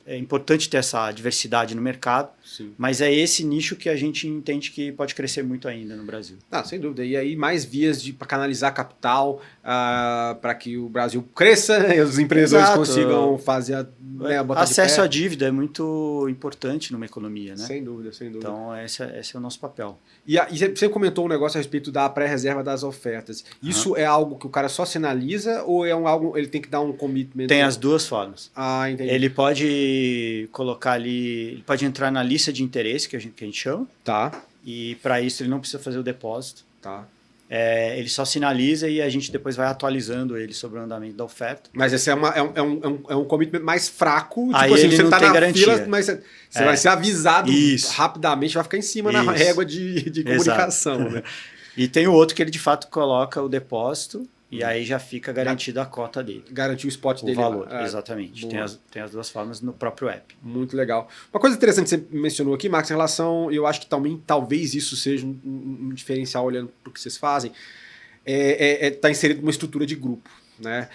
É importante ter essa diversidade no mercado, sim. Mas é esse nicho que a gente entende que pode crescer muito ainda no Brasil. Sem dúvida. E aí mais vias para canalizar capital para que o Brasil cresça e os empreendedores consigam fazer a bota acesso à dívida é muito importante numa economia, né? Sem dúvida, sem dúvida. Então esse é o nosso papel. E você comentou um negócio a respeito da pré-reserva das ofertas. Isso é algo que o cara só sinaliza ou é algo ele tem que dar um commitment? Tem as duas formas. Entendi. Ele pode colocar ali, ele pode entrar na lista de interesse que a gente chama. Tá. E para isso ele não precisa fazer o depósito. Tá. Ele só sinaliza e a gente depois vai atualizando ele sobre o andamento da oferta. Mas esse é um commitment mais fraco. Aí assim, ele você não tá tem na garantia. Fila, mas você vai ser avisado rapidamente, vai ficar em cima na régua de comunicação. Né? E tem o outro que ele de fato coloca o depósito e aí já fica garantida a cota dele. Garantir o spot dele. O valor, exatamente. Tem as duas formas no próprio app. Muito legal. Uma coisa interessante que você mencionou aqui, Marcos, em relação, eu acho que também talvez isso seja um diferencial olhando para o que vocês fazem, tá inserido numa estrutura de grupo. Né?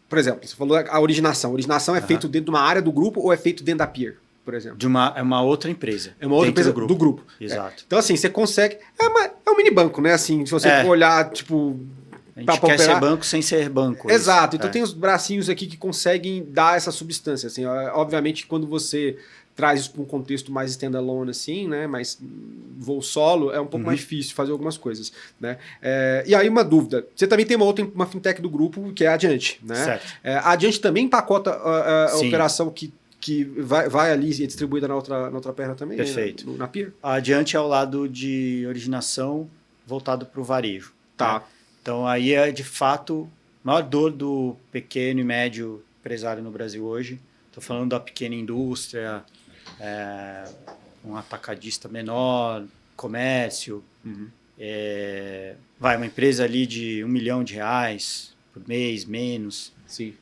Por exemplo, você falou a originação. A originação é feito dentro de uma área do grupo ou é feito dentro da peer? Por exemplo. É uma outra empresa. É uma outra empresa do grupo. Exato. Então, assim, você consegue. É um mini banco, né? Assim, se você for olhar, tipo. A gente quer ser banco sem ser banco. Exato. Então tem os bracinhos aqui que conseguem dar essa substância. Assim, obviamente, quando você traz isso para um contexto mais standalone, assim, né? Mais voo solo, é um pouco mais difícil fazer algumas coisas. Né? E aí, uma dúvida. Você também tem uma fintech do grupo, que é a Adiante. Né? Certo. A Adiante também empacota a operação que vai ali e é distribuída na outra perna também? Perfeito. Na peer? A Adiante é o lado de originação voltado para o varejo. Tá. Né? Então, aí é, de fato, a maior dor do pequeno e médio empresário no Brasil hoje. Estou falando da pequena indústria, um atacadista menor, comércio. Uma empresa ali de R$1 milhão por mês, menos. Sim.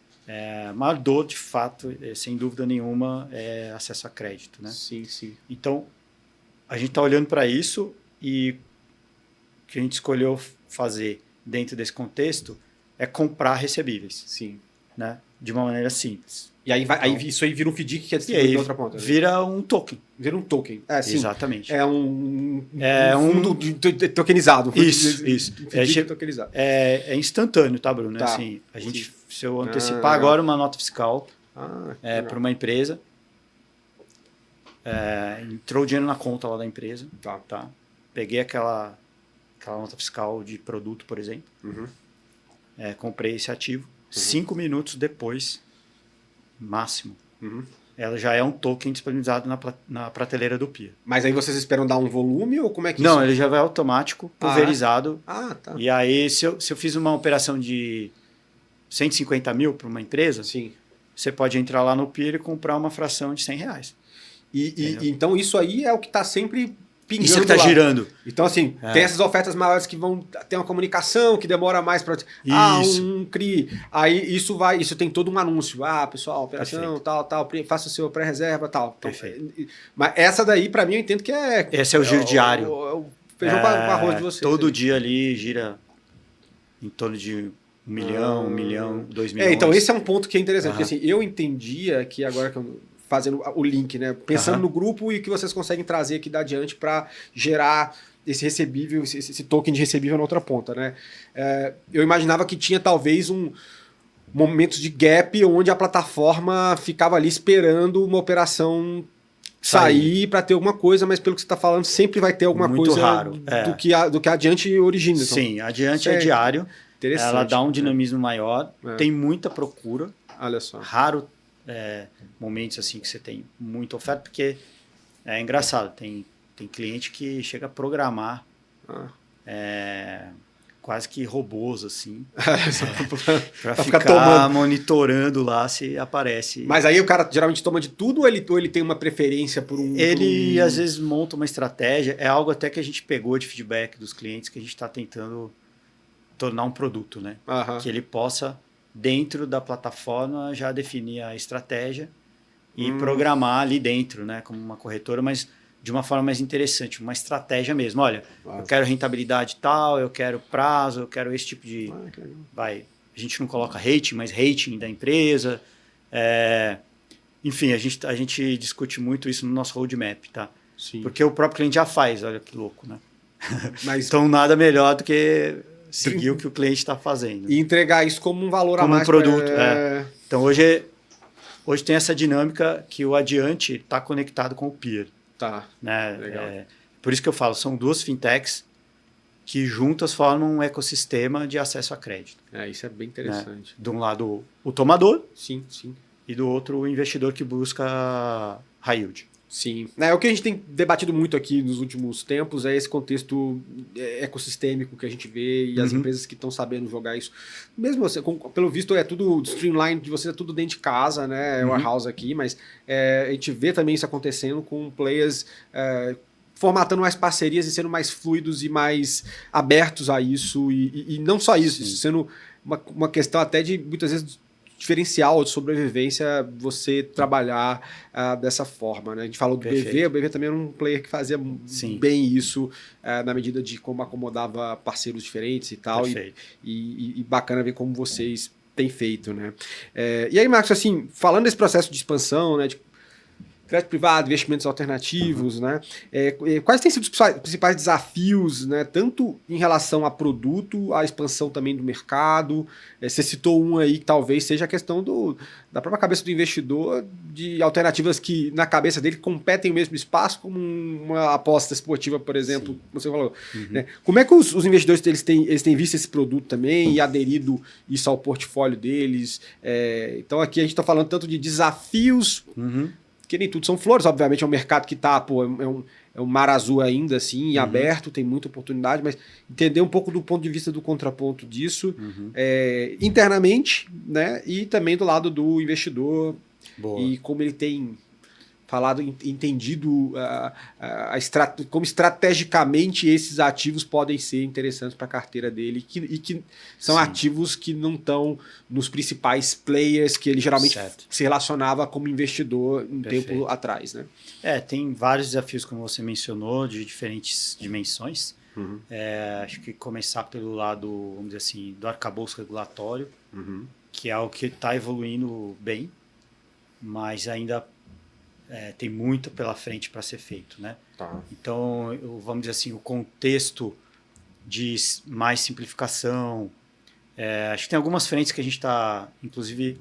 A maior dor, de fato, sem dúvida nenhuma, é acesso a crédito. Né? Sim, sim. Então, a gente está olhando para isso e o que a gente escolheu fazer dentro desse contexto é comprar recebíveis. Sim. Né? De uma maneira simples. E aí, isso aí vira um FDIC que é distribuído na outra ponta. Né? Vira um token. Vira um token. Sim. Exatamente. É um fundo tokenizado. Isso. Tokenizado. É instantâneo, tá, Bruno? Tá. Assim, se eu antecipar agora uma nota fiscal para uma empresa, entrou o dinheiro na conta lá da empresa, tá? Peguei aquela nota fiscal de produto, por exemplo, comprei esse ativo, 5 minutos depois, máximo, ela já é um token disponibilizado na prateleira do PIA. Mas aí vocês esperam dar um volume ou como é que Não, isso? ele já vai automático, pulverizado. Tá. E aí, se eu fiz uma operação de 150 mil para uma empresa, sim, você pode entrar lá no PIA e comprar uma fração de R$100. Então isso aí é o que está sempre pingando. Isso que está girando. Então, assim, tem essas ofertas maiores que vão ter uma comunicação que demora mais para. Um CRI. Aí isso tem todo um anúncio. Pessoal, operação, tal, faça o seu pré-reserva, tal. Então, Perfeito. Mas essa daí, para mim, eu entendo que é. Esse é o giro diário. O feijão com arroz de vocês. Todo dia ali gira em torno de 1 milhão, 1 milhão, 2 milhões. Então, esse é um ponto que é interessante. Porque, assim, eu entendia que agora que eu. Fazendo o link, né? Pensando no grupo e que vocês conseguem trazer aqui da adiante para gerar esse recebível, esse token de recebível na outra ponta, né? Eu imaginava que tinha talvez momentos de gap onde a plataforma ficava ali esperando uma operação sair para ter alguma coisa, mas pelo que você está falando, sempre vai ter alguma Muito coisa raro, do que a Adiante origina. Então. Sim, a Adiante é diário. Interessante. Ela dá um dinamismo maior, É. tem muita procura. Olha só. Raro momentos assim que você tem muita oferta, porque é engraçado, tem cliente que chega a programar quase que robôs, assim, para ficar monitorando lá se aparece. Mas aí o cara geralmente toma de tudo ou ele tem uma preferência por um... Ele às vezes monta uma estratégia, é algo até que a gente pegou de feedback dos clientes que a gente está tentando tornar um produto, né? Que ele possa, dentro da plataforma, já definir a estratégia e programar ali dentro, né? Como uma corretora, mas de uma forma mais interessante, uma estratégia mesmo. Olha, eu quero rentabilidade tal, eu quero prazo, eu quero esse tipo de... a gente não coloca rating, mas rating da empresa. Enfim, a gente discute muito isso no nosso roadmap, tá? Sim. Porque o próprio cliente já faz, olha que louco, né? Mas... Então, nada melhor do que seguir o que o cliente está fazendo. E entregar isso como um valor a mais. Como um produto, Então, hoje tem essa dinâmica que o Adiante está conectado com o peer. Tá, né? Legal. Por isso que eu falo, são duas fintechs que juntas formam um ecossistema de acesso a crédito. Isso é bem interessante. Né? De um lado, o tomador. Sim. E do outro, o investidor que busca high yield. Sim. O que a gente tem debatido muito aqui nos últimos tempos é esse contexto ecossistêmico que a gente vê e as empresas que estão sabendo jogar isso. Mesmo você, pelo visto, é tudo streamline de você, é tudo dentro de casa, né? É warehouse aqui, mas a gente vê também isso acontecendo com players formatando mais parcerias e sendo mais fluidos e mais abertos a isso. E não só isso, isso sendo uma questão até de, muitas vezes, diferencial de sobrevivência você trabalhar dessa forma, né? A gente falou do BV, o BV também era um player que fazia bem isso na medida de como acomodava parceiros diferentes e tal, e bacana ver como vocês têm feito, né? E aí, Marcos, assim, falando desse processo de expansão, né, de crédito privado, investimentos alternativos, né? Quais têm sido os principais desafios, né? Tanto em relação a produto, a expansão também do mercado? Você citou um aí que talvez seja a questão da própria cabeça do investidor, de alternativas que na cabeça dele competem o mesmo espaço, como uma aposta esportiva, por exemplo, como você falou. Né? Como é que os investidores eles têm visto esse produto também e aderido isso ao portfólio deles? Então aqui a gente está falando tanto de desafios, que nem tudo são flores, obviamente é um mercado que está, é um mar azul ainda assim, aberto, tem muita oportunidade, mas entender um pouco do ponto de vista do contraponto disso, internamente, né, e também do lado do investidor. Boa. E como ele tem falado, entendido como estrategicamente esses ativos podem ser interessantes para a carteira dele e que são ativos que não estão nos principais players que ele geralmente se relacionava como investidor um tempo atrás, né? Tem vários desafios, como você mencionou, de diferentes dimensões. Acho que começar pelo lado, vamos dizer assim, do arcabouço regulatório, que é algo que está evoluindo bem, mas ainda tem muito pela frente para ser feito, né? Então, vamos dizer assim, o contexto de mais simplificação, acho que tem algumas frentes que a gente está, inclusive,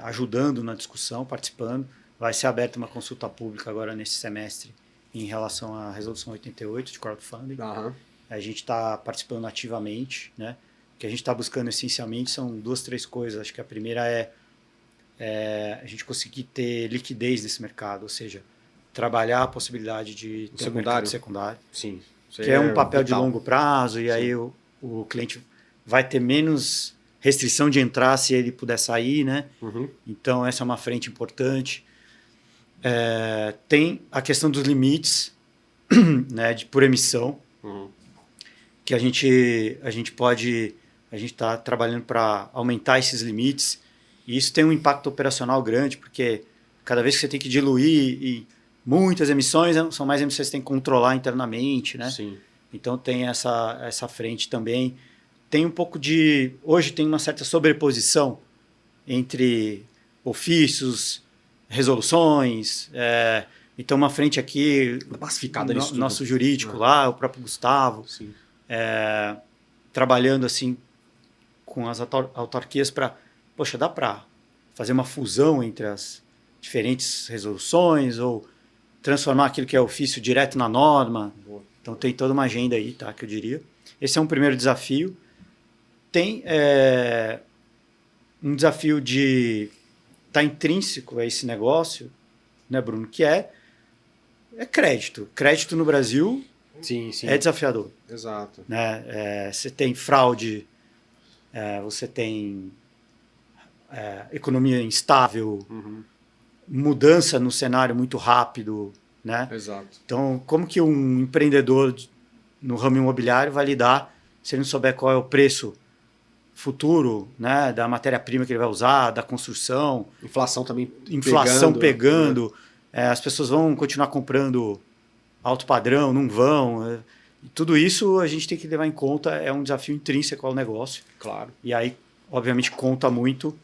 ajudando na discussão, participando. Vai ser aberta uma consulta pública agora nesse semestre em relação à resolução 88 de crowdfunding. A gente está participando ativamente, né? O que a gente está buscando essencialmente são 2, 3 coisas. Acho que a primeira é a gente conseguir ter liquidez nesse mercado, ou seja, trabalhar a possibilidade de ter um mercado secundário. Sim. Que é um papel de longo prazo, e aí o cliente vai ter menos restrição de entrar se ele puder sair, né? Então, essa é uma frente importante. Tem a questão dos limites, né, por emissão, que a gente está trabalhando para aumentar esses limites. E isso tem um impacto operacional grande, porque cada vez que você tem que diluir muitas emissões, são mais emissões que você tem que controlar internamente, né? Então tem essa frente também. Tem um pouco de... Hoje tem uma certa sobreposição entre ofícios, resoluções. Então uma frente aqui... Pacificada nisso nosso jurídico lá, o próprio Gustavo. Trabalhando assim com as autarquias para... Poxa, dá para fazer uma fusão entre as diferentes resoluções ou transformar aquilo que é ofício direto na norma. Boa. Então tem toda uma agenda aí, tá, que eu diria. Esse é um primeiro desafio. Tem um desafio de estar intrínseco a esse negócio, né, Bruno, que é crédito. Crédito no Brasil Sim, sim. é desafiador. Exato. Né? Você tem fraude, você tem economia instável, mudança no cenário muito rápido, né? Exato. Então, como que um empreendedor no ramo imobiliário vai lidar se ele não souber qual é o preço futuro, né, da matéria-prima que ele vai usar, da construção? Inflação também pegando. As pessoas vão continuar comprando alto padrão, não vão. E tudo isso a gente tem que levar em conta, é um desafio intrínseco ao negócio. Claro. E aí, obviamente, conta muito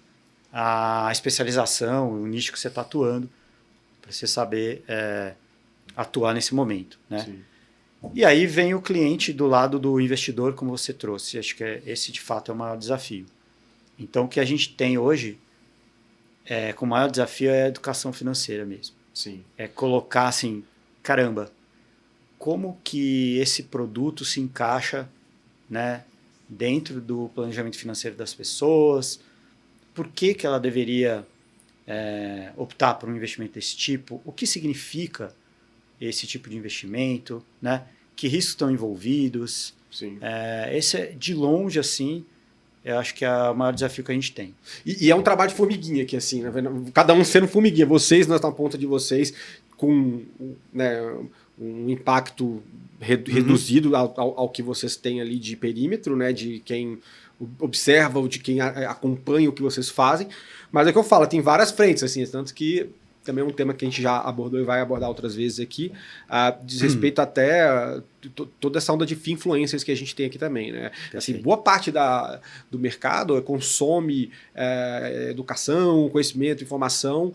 a especialização, o nicho que você está atuando, para você saber atuar nesse momento, né? Sim. E aí vem o cliente do lado do investidor, como você trouxe. Acho que esse, de fato, é o maior desafio. Então, o que a gente tem hoje, como maior desafio, é a educação financeira mesmo. Sim. É colocar assim, caramba, como que esse produto se encaixa, né, dentro do planejamento financeiro das pessoas? Por que ela deveria optar por um investimento desse tipo? O que significa esse tipo de investimento, né? Que riscos estão envolvidos? Sim. Esse é, de longe, assim, eu acho que é o maior desafio que a gente tem. E é um trabalho de formiguinha aqui, assim, né? Cada um sendo formiguinha. Vocês, nós estamos na ponta de vocês, com, né, um impacto reduzido ao que vocês têm ali de perímetro, né? De quem observa ou de quem acompanha o que vocês fazem. Mas é o que eu falo, tem várias frentes, assim, tanto que também é um tema que a gente já abordou e vai abordar outras vezes aqui, diz respeito até toda essa onda de influencers que a gente tem aqui também, né? Assim, boa parte do mercado consome educação, conhecimento, informação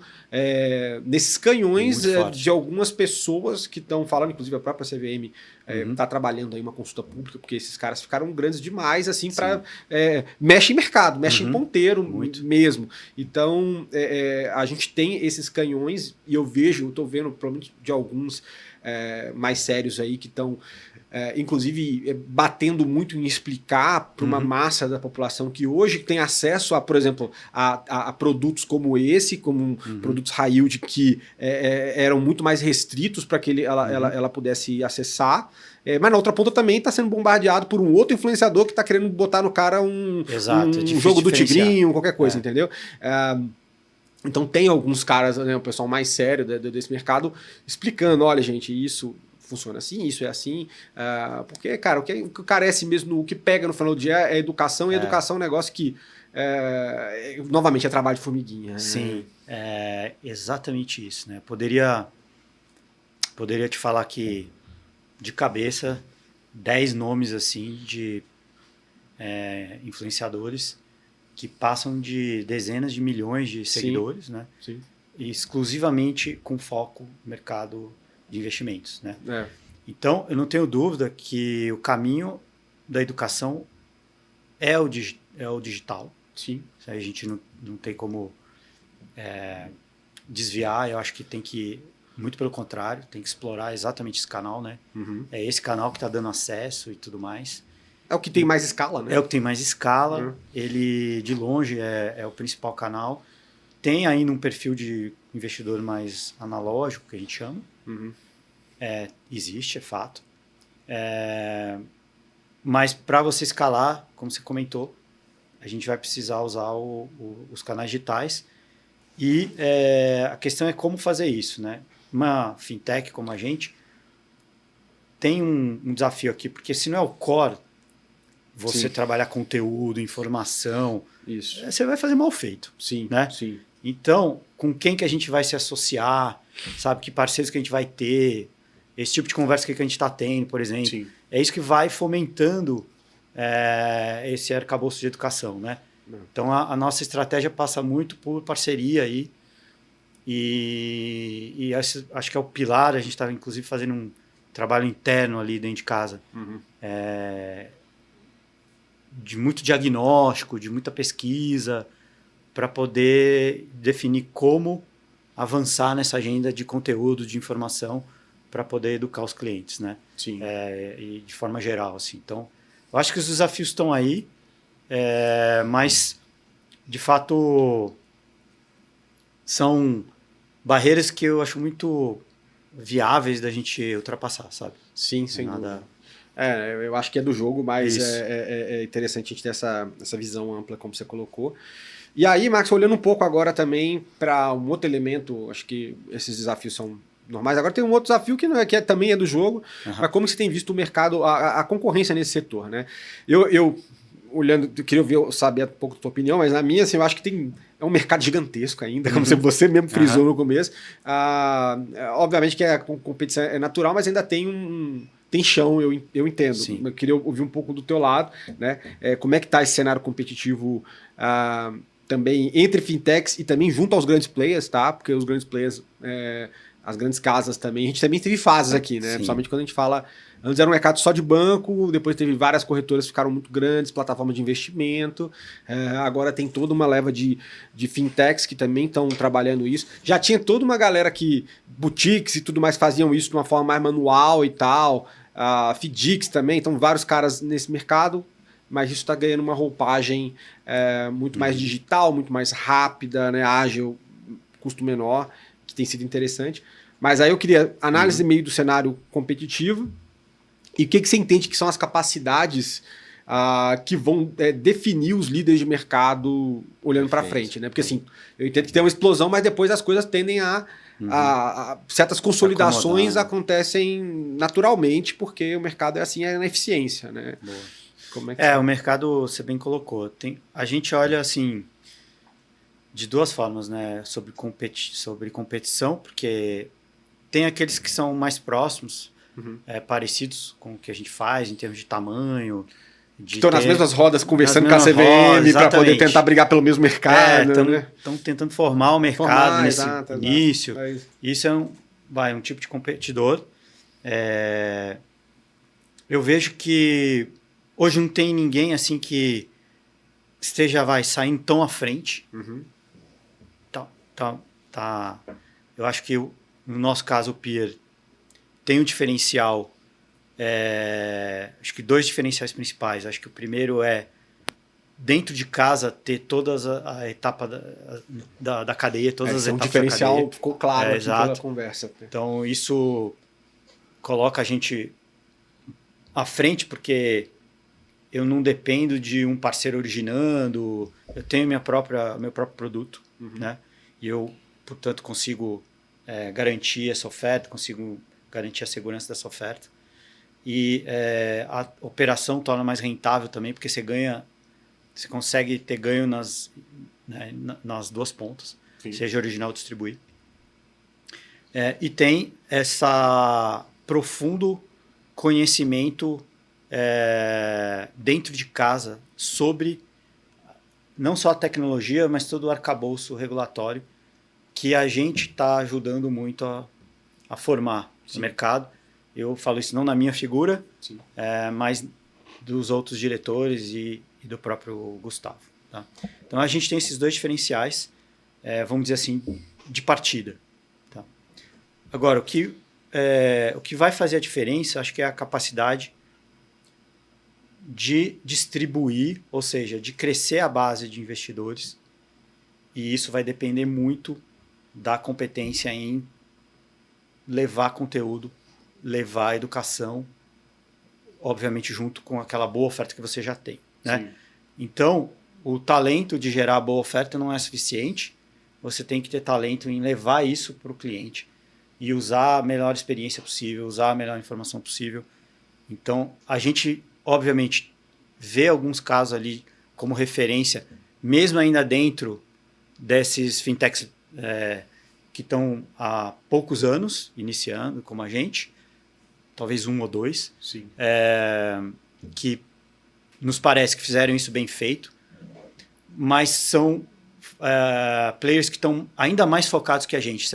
nesses canhões de algumas pessoas que estão falando, inclusive a própria CVM está trabalhando aí uma consulta pública, porque esses caras ficaram grandes demais, assim, para mexe em mercado, mexe em ponteiro mesmo. Então, a gente tem esses canhões e eu estou vendo, provavelmente, de alguns mais sérios aí que estão, inclusive, batendo muito em explicar para uma massa da população que hoje tem acesso a, por exemplo, a produtos como esse, como produtos high yield que eram muito mais restritos para que ela pudesse acessar. Mas na outra ponta também está sendo bombardeado por um outro influenciador que está querendo botar no cara um jogo do tigrinho, qualquer coisa, entendeu? Então tem alguns caras, né, o pessoal mais sério desse mercado, explicando, olha gente, isso funciona assim, isso é assim, porque, cara, o que carece mesmo, o que pega no final do dia é educação, e educação é um negócio que, novamente, é trabalho de formiguinha. Sim, é exatamente isso, né? Poderia te falar que, de cabeça, 10 nomes assim de influenciadores que passam de dezenas de milhões de seguidores, né? Sim. E exclusivamente com foco no mercado de investimentos, né? Então, eu não tenho dúvida que o caminho da educação é o digital. Sim. A gente não tem como desviar. Eu acho que tem que, muito pelo contrário, tem que explorar exatamente esse canal, né? É esse canal que está dando acesso e tudo mais. É o que tem mais escala, né? É o que tem mais escala. Ele, de longe, é o principal canal. Tem ainda um perfil de investidor mais analógico, que a gente chama. Existe, é fato. Mas para você escalar, como você comentou, a gente vai precisar usar os canais digitais. E a questão é como fazer isso, né? Uma fintech como a gente tem um desafio aqui, porque se não é o core, você trabalhar conteúdo, informação, você vai fazer mal feito. Sim, né? sim. Então, com quem que a gente vai se associar, sabe? Que parceiros que a gente vai ter, esse tipo de conversa que a gente está tendo, por exemplo. Sim. É isso que vai fomentando esse arcabouço de educação, né? Então, a nossa estratégia passa muito por parceria aí. E acho que é o pilar. A gente está, inclusive, fazendo um trabalho interno ali dentro de casa. De muito diagnóstico, de muita pesquisa, para poder definir como avançar nessa agenda de conteúdo, de informação, para poder educar os clientes, né? Sim. E de forma geral, assim. Então, eu acho que os desafios estão aí, mas, de fato, são barreiras que eu acho muito viáveis da gente ultrapassar, sabe? Sim, sem dúvida. Eu acho que é do jogo, mas é interessante a gente ter essa visão ampla, como você colocou. E aí, Max, olhando um pouco agora também para um outro elemento, acho que esses desafios são normais. Agora tem um outro desafio que, não é, também é do jogo, mas como você tem visto o mercado, a concorrência nesse setor, né? Eu olhando, eu queria saber um pouco da tua opinião, mas na minha, assim, eu acho que é um mercado gigantesco ainda, como você mesmo frisou no começo. Obviamente que a competição é natural, mas ainda tem chão, eu entendo. Sim. Eu queria ouvir um pouco do teu lado, né? Como é que está esse cenário competitivo também entre fintechs e também junto aos grandes players, tá? Porque os grandes players, as grandes casas também, a gente também teve fases aqui, né? Sim. Principalmente quando a gente fala... Antes era um mercado só de banco, depois teve várias corretoras que ficaram muito grandes, plataformas de investimento, agora tem toda uma leva de fintechs que também estão trabalhando isso. Já tinha toda uma galera que, boutiques e tudo mais, faziam isso de uma forma mais manual e tal, FDICs também, então vários caras nesse mercado, mas isso está ganhando uma roupagem muito mais digital, muito mais rápida, né, ágil, custo menor, que tem sido interessante. Mas aí eu queria análise meio do cenário competitivo e o que você entende que são as capacidades que vão definir os líderes de mercado olhando para frente, né? Porque assim, eu entendo que tem uma explosão, mas depois as coisas tendem a certas consolidações acontecem naturalmente, porque o mercado é assim, é na eficiência, né? Boa. Como é que o mercado, você bem colocou. A gente olha assim de duas formas, né? Sobre competição, porque tem aqueles que são mais próximos, parecidos com o que a gente faz em termos de tamanho. Estão nas mesmas rodas conversando com a CVM para poder tentar brigar pelo mesmo mercado. Estão tentando formar o mercado nesse início. Exato. Isso é um tipo de competidor. Eu vejo que hoje não tem ninguém assim que esteja saindo tão à frente. Eu acho que no nosso caso o Peer tem um diferencial, acho que dois diferenciais principais. Acho que o primeiro é dentro de casa ter todas a etapa da cadeia, todas as etapas da cadeia. Um diferencial ficou claro aqui pela conversa. Então isso coloca a gente à frente, porque eu não dependo de um parceiro originando, eu tenho meu próprio produto, né? E eu, portanto, consigo garantir essa oferta, consigo garantir a segurança dessa oferta. E a operação torna mais rentável também, porque você consegue ter ganho nas duas pontas, seja original ou distribuir. E tem essa profundo conhecimento dentro de casa sobre não só a tecnologia, mas todo o arcabouço regulatório que a gente está ajudando muito a formar o mercado. Eu falo isso não na minha figura, mas dos outros diretores e do próprio Gustavo. Tá? Então a gente tem esses dois diferenciais, vamos dizer assim, de partida. Tá? Agora, o que vai fazer a diferença, acho que é a capacidade de distribuir, ou seja, de crescer a base de investidores, e isso vai depender muito da competência em levar conteúdo, levar educação, obviamente junto com aquela boa oferta que você já tem, né? Então, o talento de gerar boa oferta não é suficiente, você tem que ter talento em levar isso para o cliente e usar a melhor experiência possível, usar a melhor informação possível. Então, a gente, obviamente, vê alguns casos ali como referência, mesmo ainda dentro desses fintechs que estão há poucos anos iniciando, como a gente, talvez um ou dois, que nos parece que fizeram isso bem feito, mas são players que estão ainda mais focados que a gente.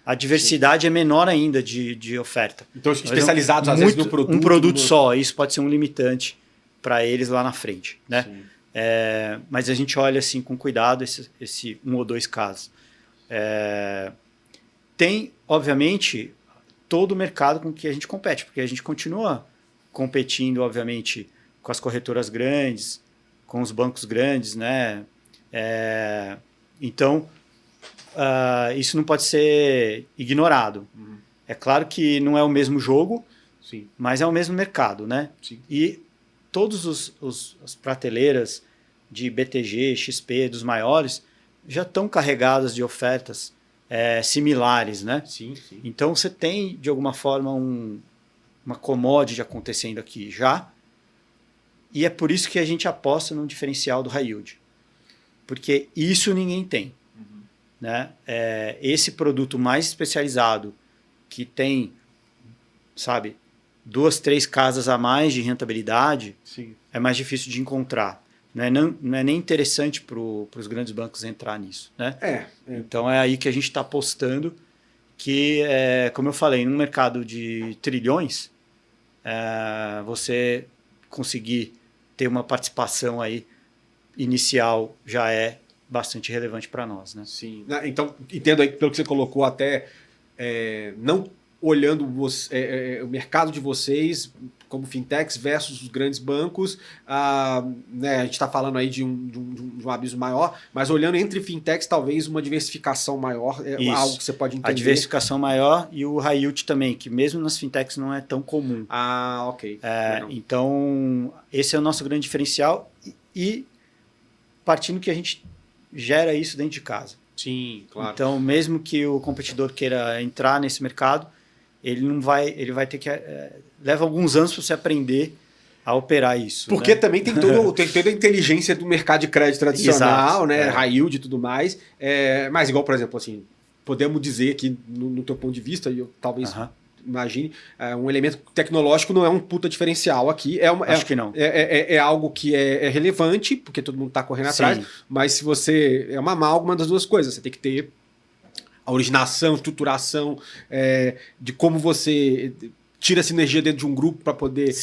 A diversidade é menor ainda de oferta. Então, especializados às vezes no produto. Um produto só, isso pode ser um limitante para eles lá na frente, né? Mas a gente olha assim com cuidado esse um ou dois casos. tem, obviamente, todo o mercado com que a gente compete, porque a gente continua competindo, obviamente, com as corretoras grandes, com os bancos grandes, né? Então, isso não pode ser ignorado. É claro que não é o mesmo jogo, Sim. mas é o mesmo mercado, né? Sim. E todas as prateleiras de BTG, XP, dos maiores, já estão carregadas de ofertas similares, né? Sim, sim. Então você tem, de alguma forma, uma commodity acontecendo aqui já, e é por isso que a gente aposta no diferencial do high yield. Porque isso ninguém tem. Né? Esse produto mais especializado, que tem, sabe, 2, 3 casas a mais de rentabilidade, Sim. é mais difícil de encontrar. Não é nem interessante para os grandes bancos entrar nisso. Né? Então é aí que a gente está apostando que, como eu falei, num mercado de trilhões, você conseguir ter uma participação aí inicial já é bastante relevante para nós. Né? Sim. Então, entendo aí pelo que você colocou, até não olhando o mercado de vocês como fintechs versus os grandes bancos, né, a gente está falando aí de um abismo maior, mas olhando entre fintechs, talvez uma diversificação maior algo que você pode entender. A diversificação maior e o high yield também, que mesmo nas fintechs não é tão comum. Ok. Então, esse é o nosso grande diferencial e partindo que a gente gera isso dentro de casa. Sim, claro. Então, mesmo que o competidor queira entrar nesse mercado, ele vai ter que leva alguns anos para você aprender a operar isso. Porque né? também tem toda a inteligência do mercado de crédito tradicional, Exato, né? High yield e tudo mais. Mas igual, por exemplo, assim, podemos dizer que no teu ponto de vista, e eu talvez imagine, um elemento tecnológico não é um puta diferencial aqui. Acho que não. É algo que é relevante, porque todo mundo está correndo atrás, mas se você... É uma amálgama das duas coisas. Você tem que ter a originação, estruturação, de como você tira a sinergia dentro de um grupo para poder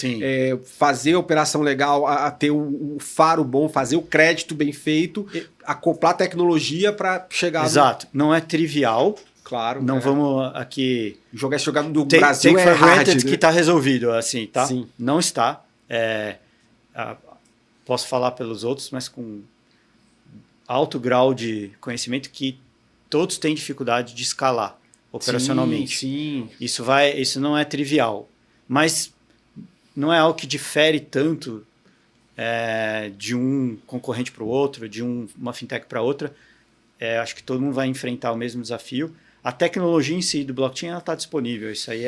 fazer a operação legal, a ter o faro bom, fazer o crédito bem feito, acoplar tecnologia para chegar... Exato. Não é trivial. Claro. Não vamos aqui... Jogar no Brasil take for hard, granted, né? que está resolvido, assim, tá? Sim. Não está. Posso falar pelos outros, mas com alto grau de conhecimento que todos têm dificuldade de escalar operacionalmente. Sim. Isso não é trivial. Mas não é algo que difere tanto de um concorrente para o outro, de uma fintech para outra. Acho que todo mundo vai enfrentar o mesmo desafio. A tecnologia em si do blockchain está disponível. Isso aí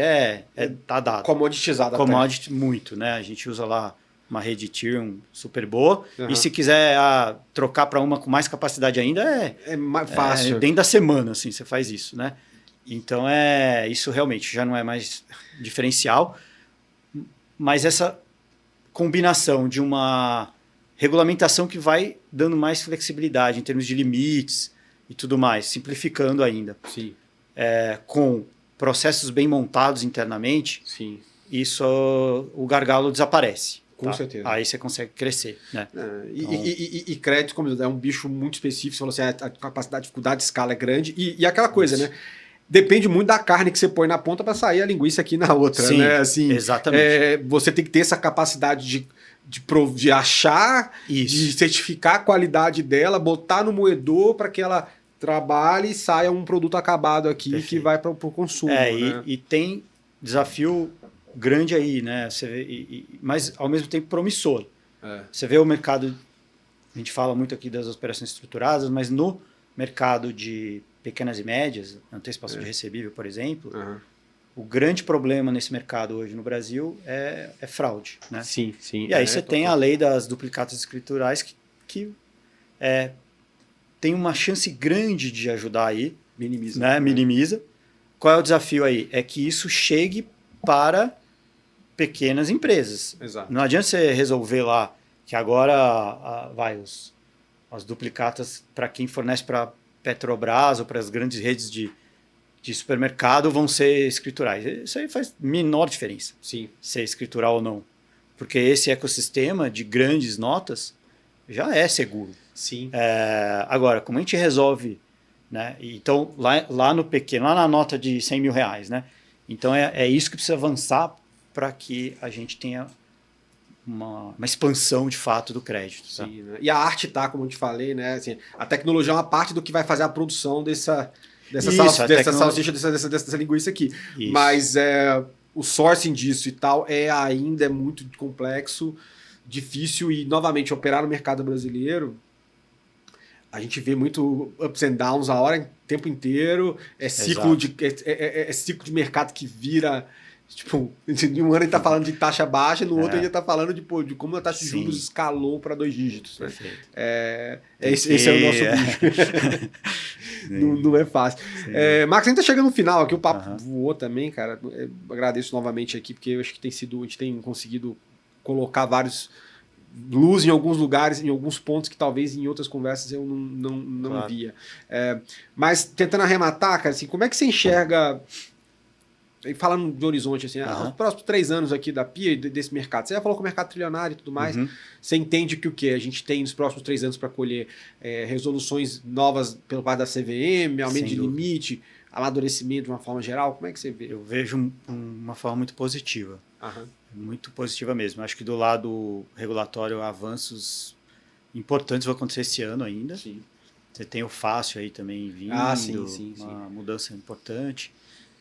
tá dado. Comoditizado. Commodity muito, né? A gente usa lá uma rede Ethereum super boa. E se quiser trocar para uma com mais capacidade ainda, é mais fácil. Dentro da semana, assim, você faz isso, né? Então, isso realmente já não é mais diferencial. Mas essa combinação de uma regulamentação que vai dando mais flexibilidade em termos de limites e tudo mais, simplificando ainda. Sim. Com processos bem montados internamente, sim, isso o gargalo desaparece. Com certeza. Aí você consegue crescer. Né? E crédito, como é um bicho muito específico, você falou assim, a capacidade, a dificuldade de escala é grande. E aquela coisa, né? Depende muito da carne que você põe na ponta para sair a linguiça aqui na outra. Sim, né? Assim, exatamente. Você tem que ter essa capacidade de achar, de certificar a qualidade dela, botar no moedor para que ela trabalhe e saia um produto acabado aqui. Perfeito. Que vai para o consumo. Né? E tem desafio grande aí, né? Mas ao mesmo tempo promissor. Você vê o mercado, a gente fala muito aqui das operações estruturadas, mas no mercado de pequenas e médias, antecipação de recebível, por exemplo, o grande problema nesse mercado hoje no Brasil é fraude. Né? Sim. E aí você tem a lei das duplicatas escriturais que tem uma chance grande de ajudar aí. Minimiza. Né? Minimiza. Qual é o desafio aí? É que isso chegue para pequenas empresas. Exato. Não adianta você resolver lá que agora as duplicatas para quem fornece para Petrobras ou para as grandes redes de supermercado vão ser escriturais. Isso aí faz menor diferença. Sim. Ser escritural ou não. Porque esse ecossistema de grandes notas já é seguro. Sim. Agora, como a gente resolve né? Então, lá no pequeno, lá na nota de R$100 mil, né? Então, é isso que precisa avançar para que a gente tenha uma expansão de fato do crédito. Tá? Sim, né? E a arte tá, como eu te falei, né? Assim, a tecnologia é uma parte do que vai fazer a produção dessa salsicha, dessa linguiça aqui. Isso. Mas o sourcing disso e tal ainda é muito complexo, difícil, e novamente operar no mercado brasileiro, a gente vê muito ups and downs o tempo inteiro, ciclo de mercado que vira. Tipo, em um ano ele tá falando de taxa baixa, no outro ele tá falando de como a taxa de juros escalou para 2 dígitos. Né? Esse é o nosso bicho. não é fácil. Marcos, a gente tá chegando no final aqui, o papo voou também, cara. Agradeço novamente aqui, porque eu acho que a gente tem conseguido colocar vários luz em alguns lugares, em alguns pontos que talvez em outras conversas eu não via. Mas tentando arrematar, cara, assim, como é que você enxerga... Falando de horizonte, assim, os próximos 3 anos aqui da PIA, desse mercado, você já falou que o mercado trilionário e tudo mais, você entende que o quê? A gente tem nos próximos 3 anos para colher resoluções novas pelo parte da CVM, aumento de limite, amadurecimento de uma forma geral, como é que você vê? Eu vejo uma forma muito positiva, muito positiva mesmo. Acho que do lado regulatório, avanços importantes vão acontecer esse ano ainda. Sim. Você tem o Fácil aí também vindo, uma mudança importante.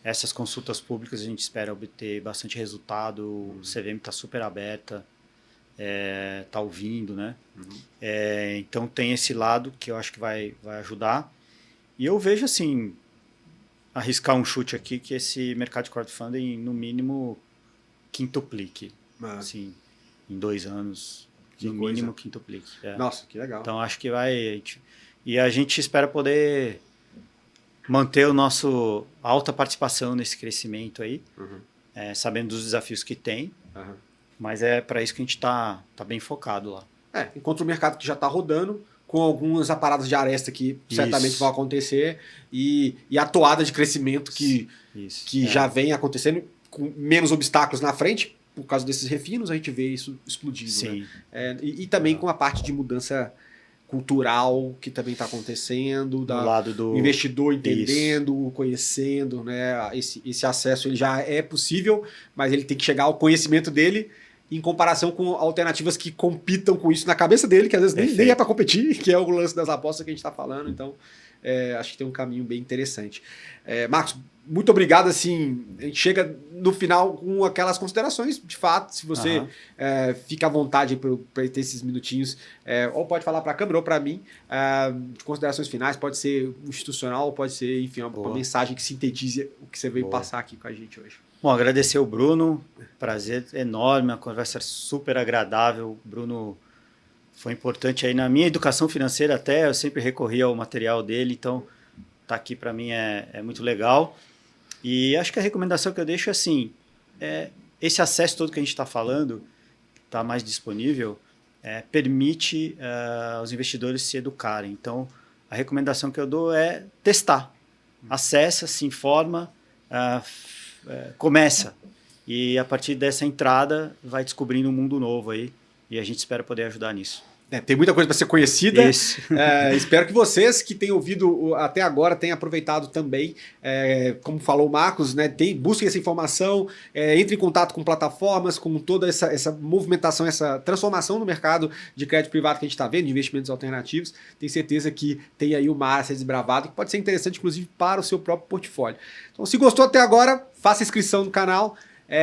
Essas consultas públicas a gente espera obter bastante resultado, o CVM está super aberta, está ouvindo, né? Então tem esse lado que eu acho que vai ajudar. E eu vejo assim, arriscar um chute aqui, que esse mercado de crowdfunding no mínimo quintuplique, assim, em 2 anos, no mínimo quintuplique. Nossa, que legal. Então acho que e a gente espera poder manter a alta participação nesse crescimento aí, sabendo dos desafios que tem, mas é para isso que a gente está bem focado lá. Enquanto o mercado que já está rodando, com algumas aparadas de aresta que certamente vão acontecer, e a toada de crescimento que já vem acontecendo, com menos obstáculos na frente, por causa desses refinos, a gente vê isso explodindo. Sim. Né? E também com a parte de mudança cultural que também está acontecendo, do lado do investidor entendendo, conhecendo, né? Esse acesso ele já é possível, mas ele tem que chegar ao conhecimento dele em comparação com alternativas que compitam com isso na cabeça dele, que às vezes nem é para competir, que é o lance das apostas que a gente está falando. Então, acho que tem um caminho bem interessante. Marcos, muito obrigado. Assim, a gente chega no final com aquelas considerações, de fato, se você fica à vontade para ter esses minutinhos, ou pode falar para a câmera ou para mim, de considerações finais, pode ser institucional, ou pode ser, enfim, uma mensagem que sintetize o que você veio passar aqui com a gente hoje. Bom, agradecer o Bruno, prazer enorme, uma conversa super agradável. O Bruno foi importante aí na minha educação financeira até, eu sempre recorri ao material dele, então tá aqui para mim é muito legal. E acho que a recomendação que eu deixo é assim, esse acesso todo que a gente está falando, está mais disponível, permite aos investidores se educarem. Então, a recomendação que eu dou é testar. Acessa, se informa, começa. E a partir dessa entrada, vai descobrindo um mundo novo aí. E a gente espera poder ajudar nisso. Tem muita coisa para ser conhecida. Espero que vocês que têm ouvido até agora tenham aproveitado também. Como falou o Marcos, né, busquem essa informação, entre em contato com plataformas, com toda essa movimentação, essa transformação no mercado de crédito privado que a gente está vendo, de investimentos alternativos. Tenho certeza que tem aí uma área a ser desbravada, que pode ser interessante, inclusive, para o seu próprio portfólio. Então, se gostou até agora, faça inscrição no canal.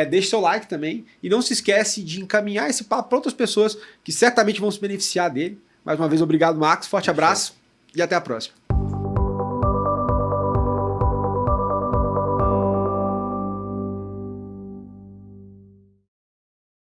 Deixe seu like também e não se esquece de encaminhar esse papo para outras pessoas que certamente vão se beneficiar dele. Mais uma vez, obrigado, Marcos. Forte abraço e até a próxima.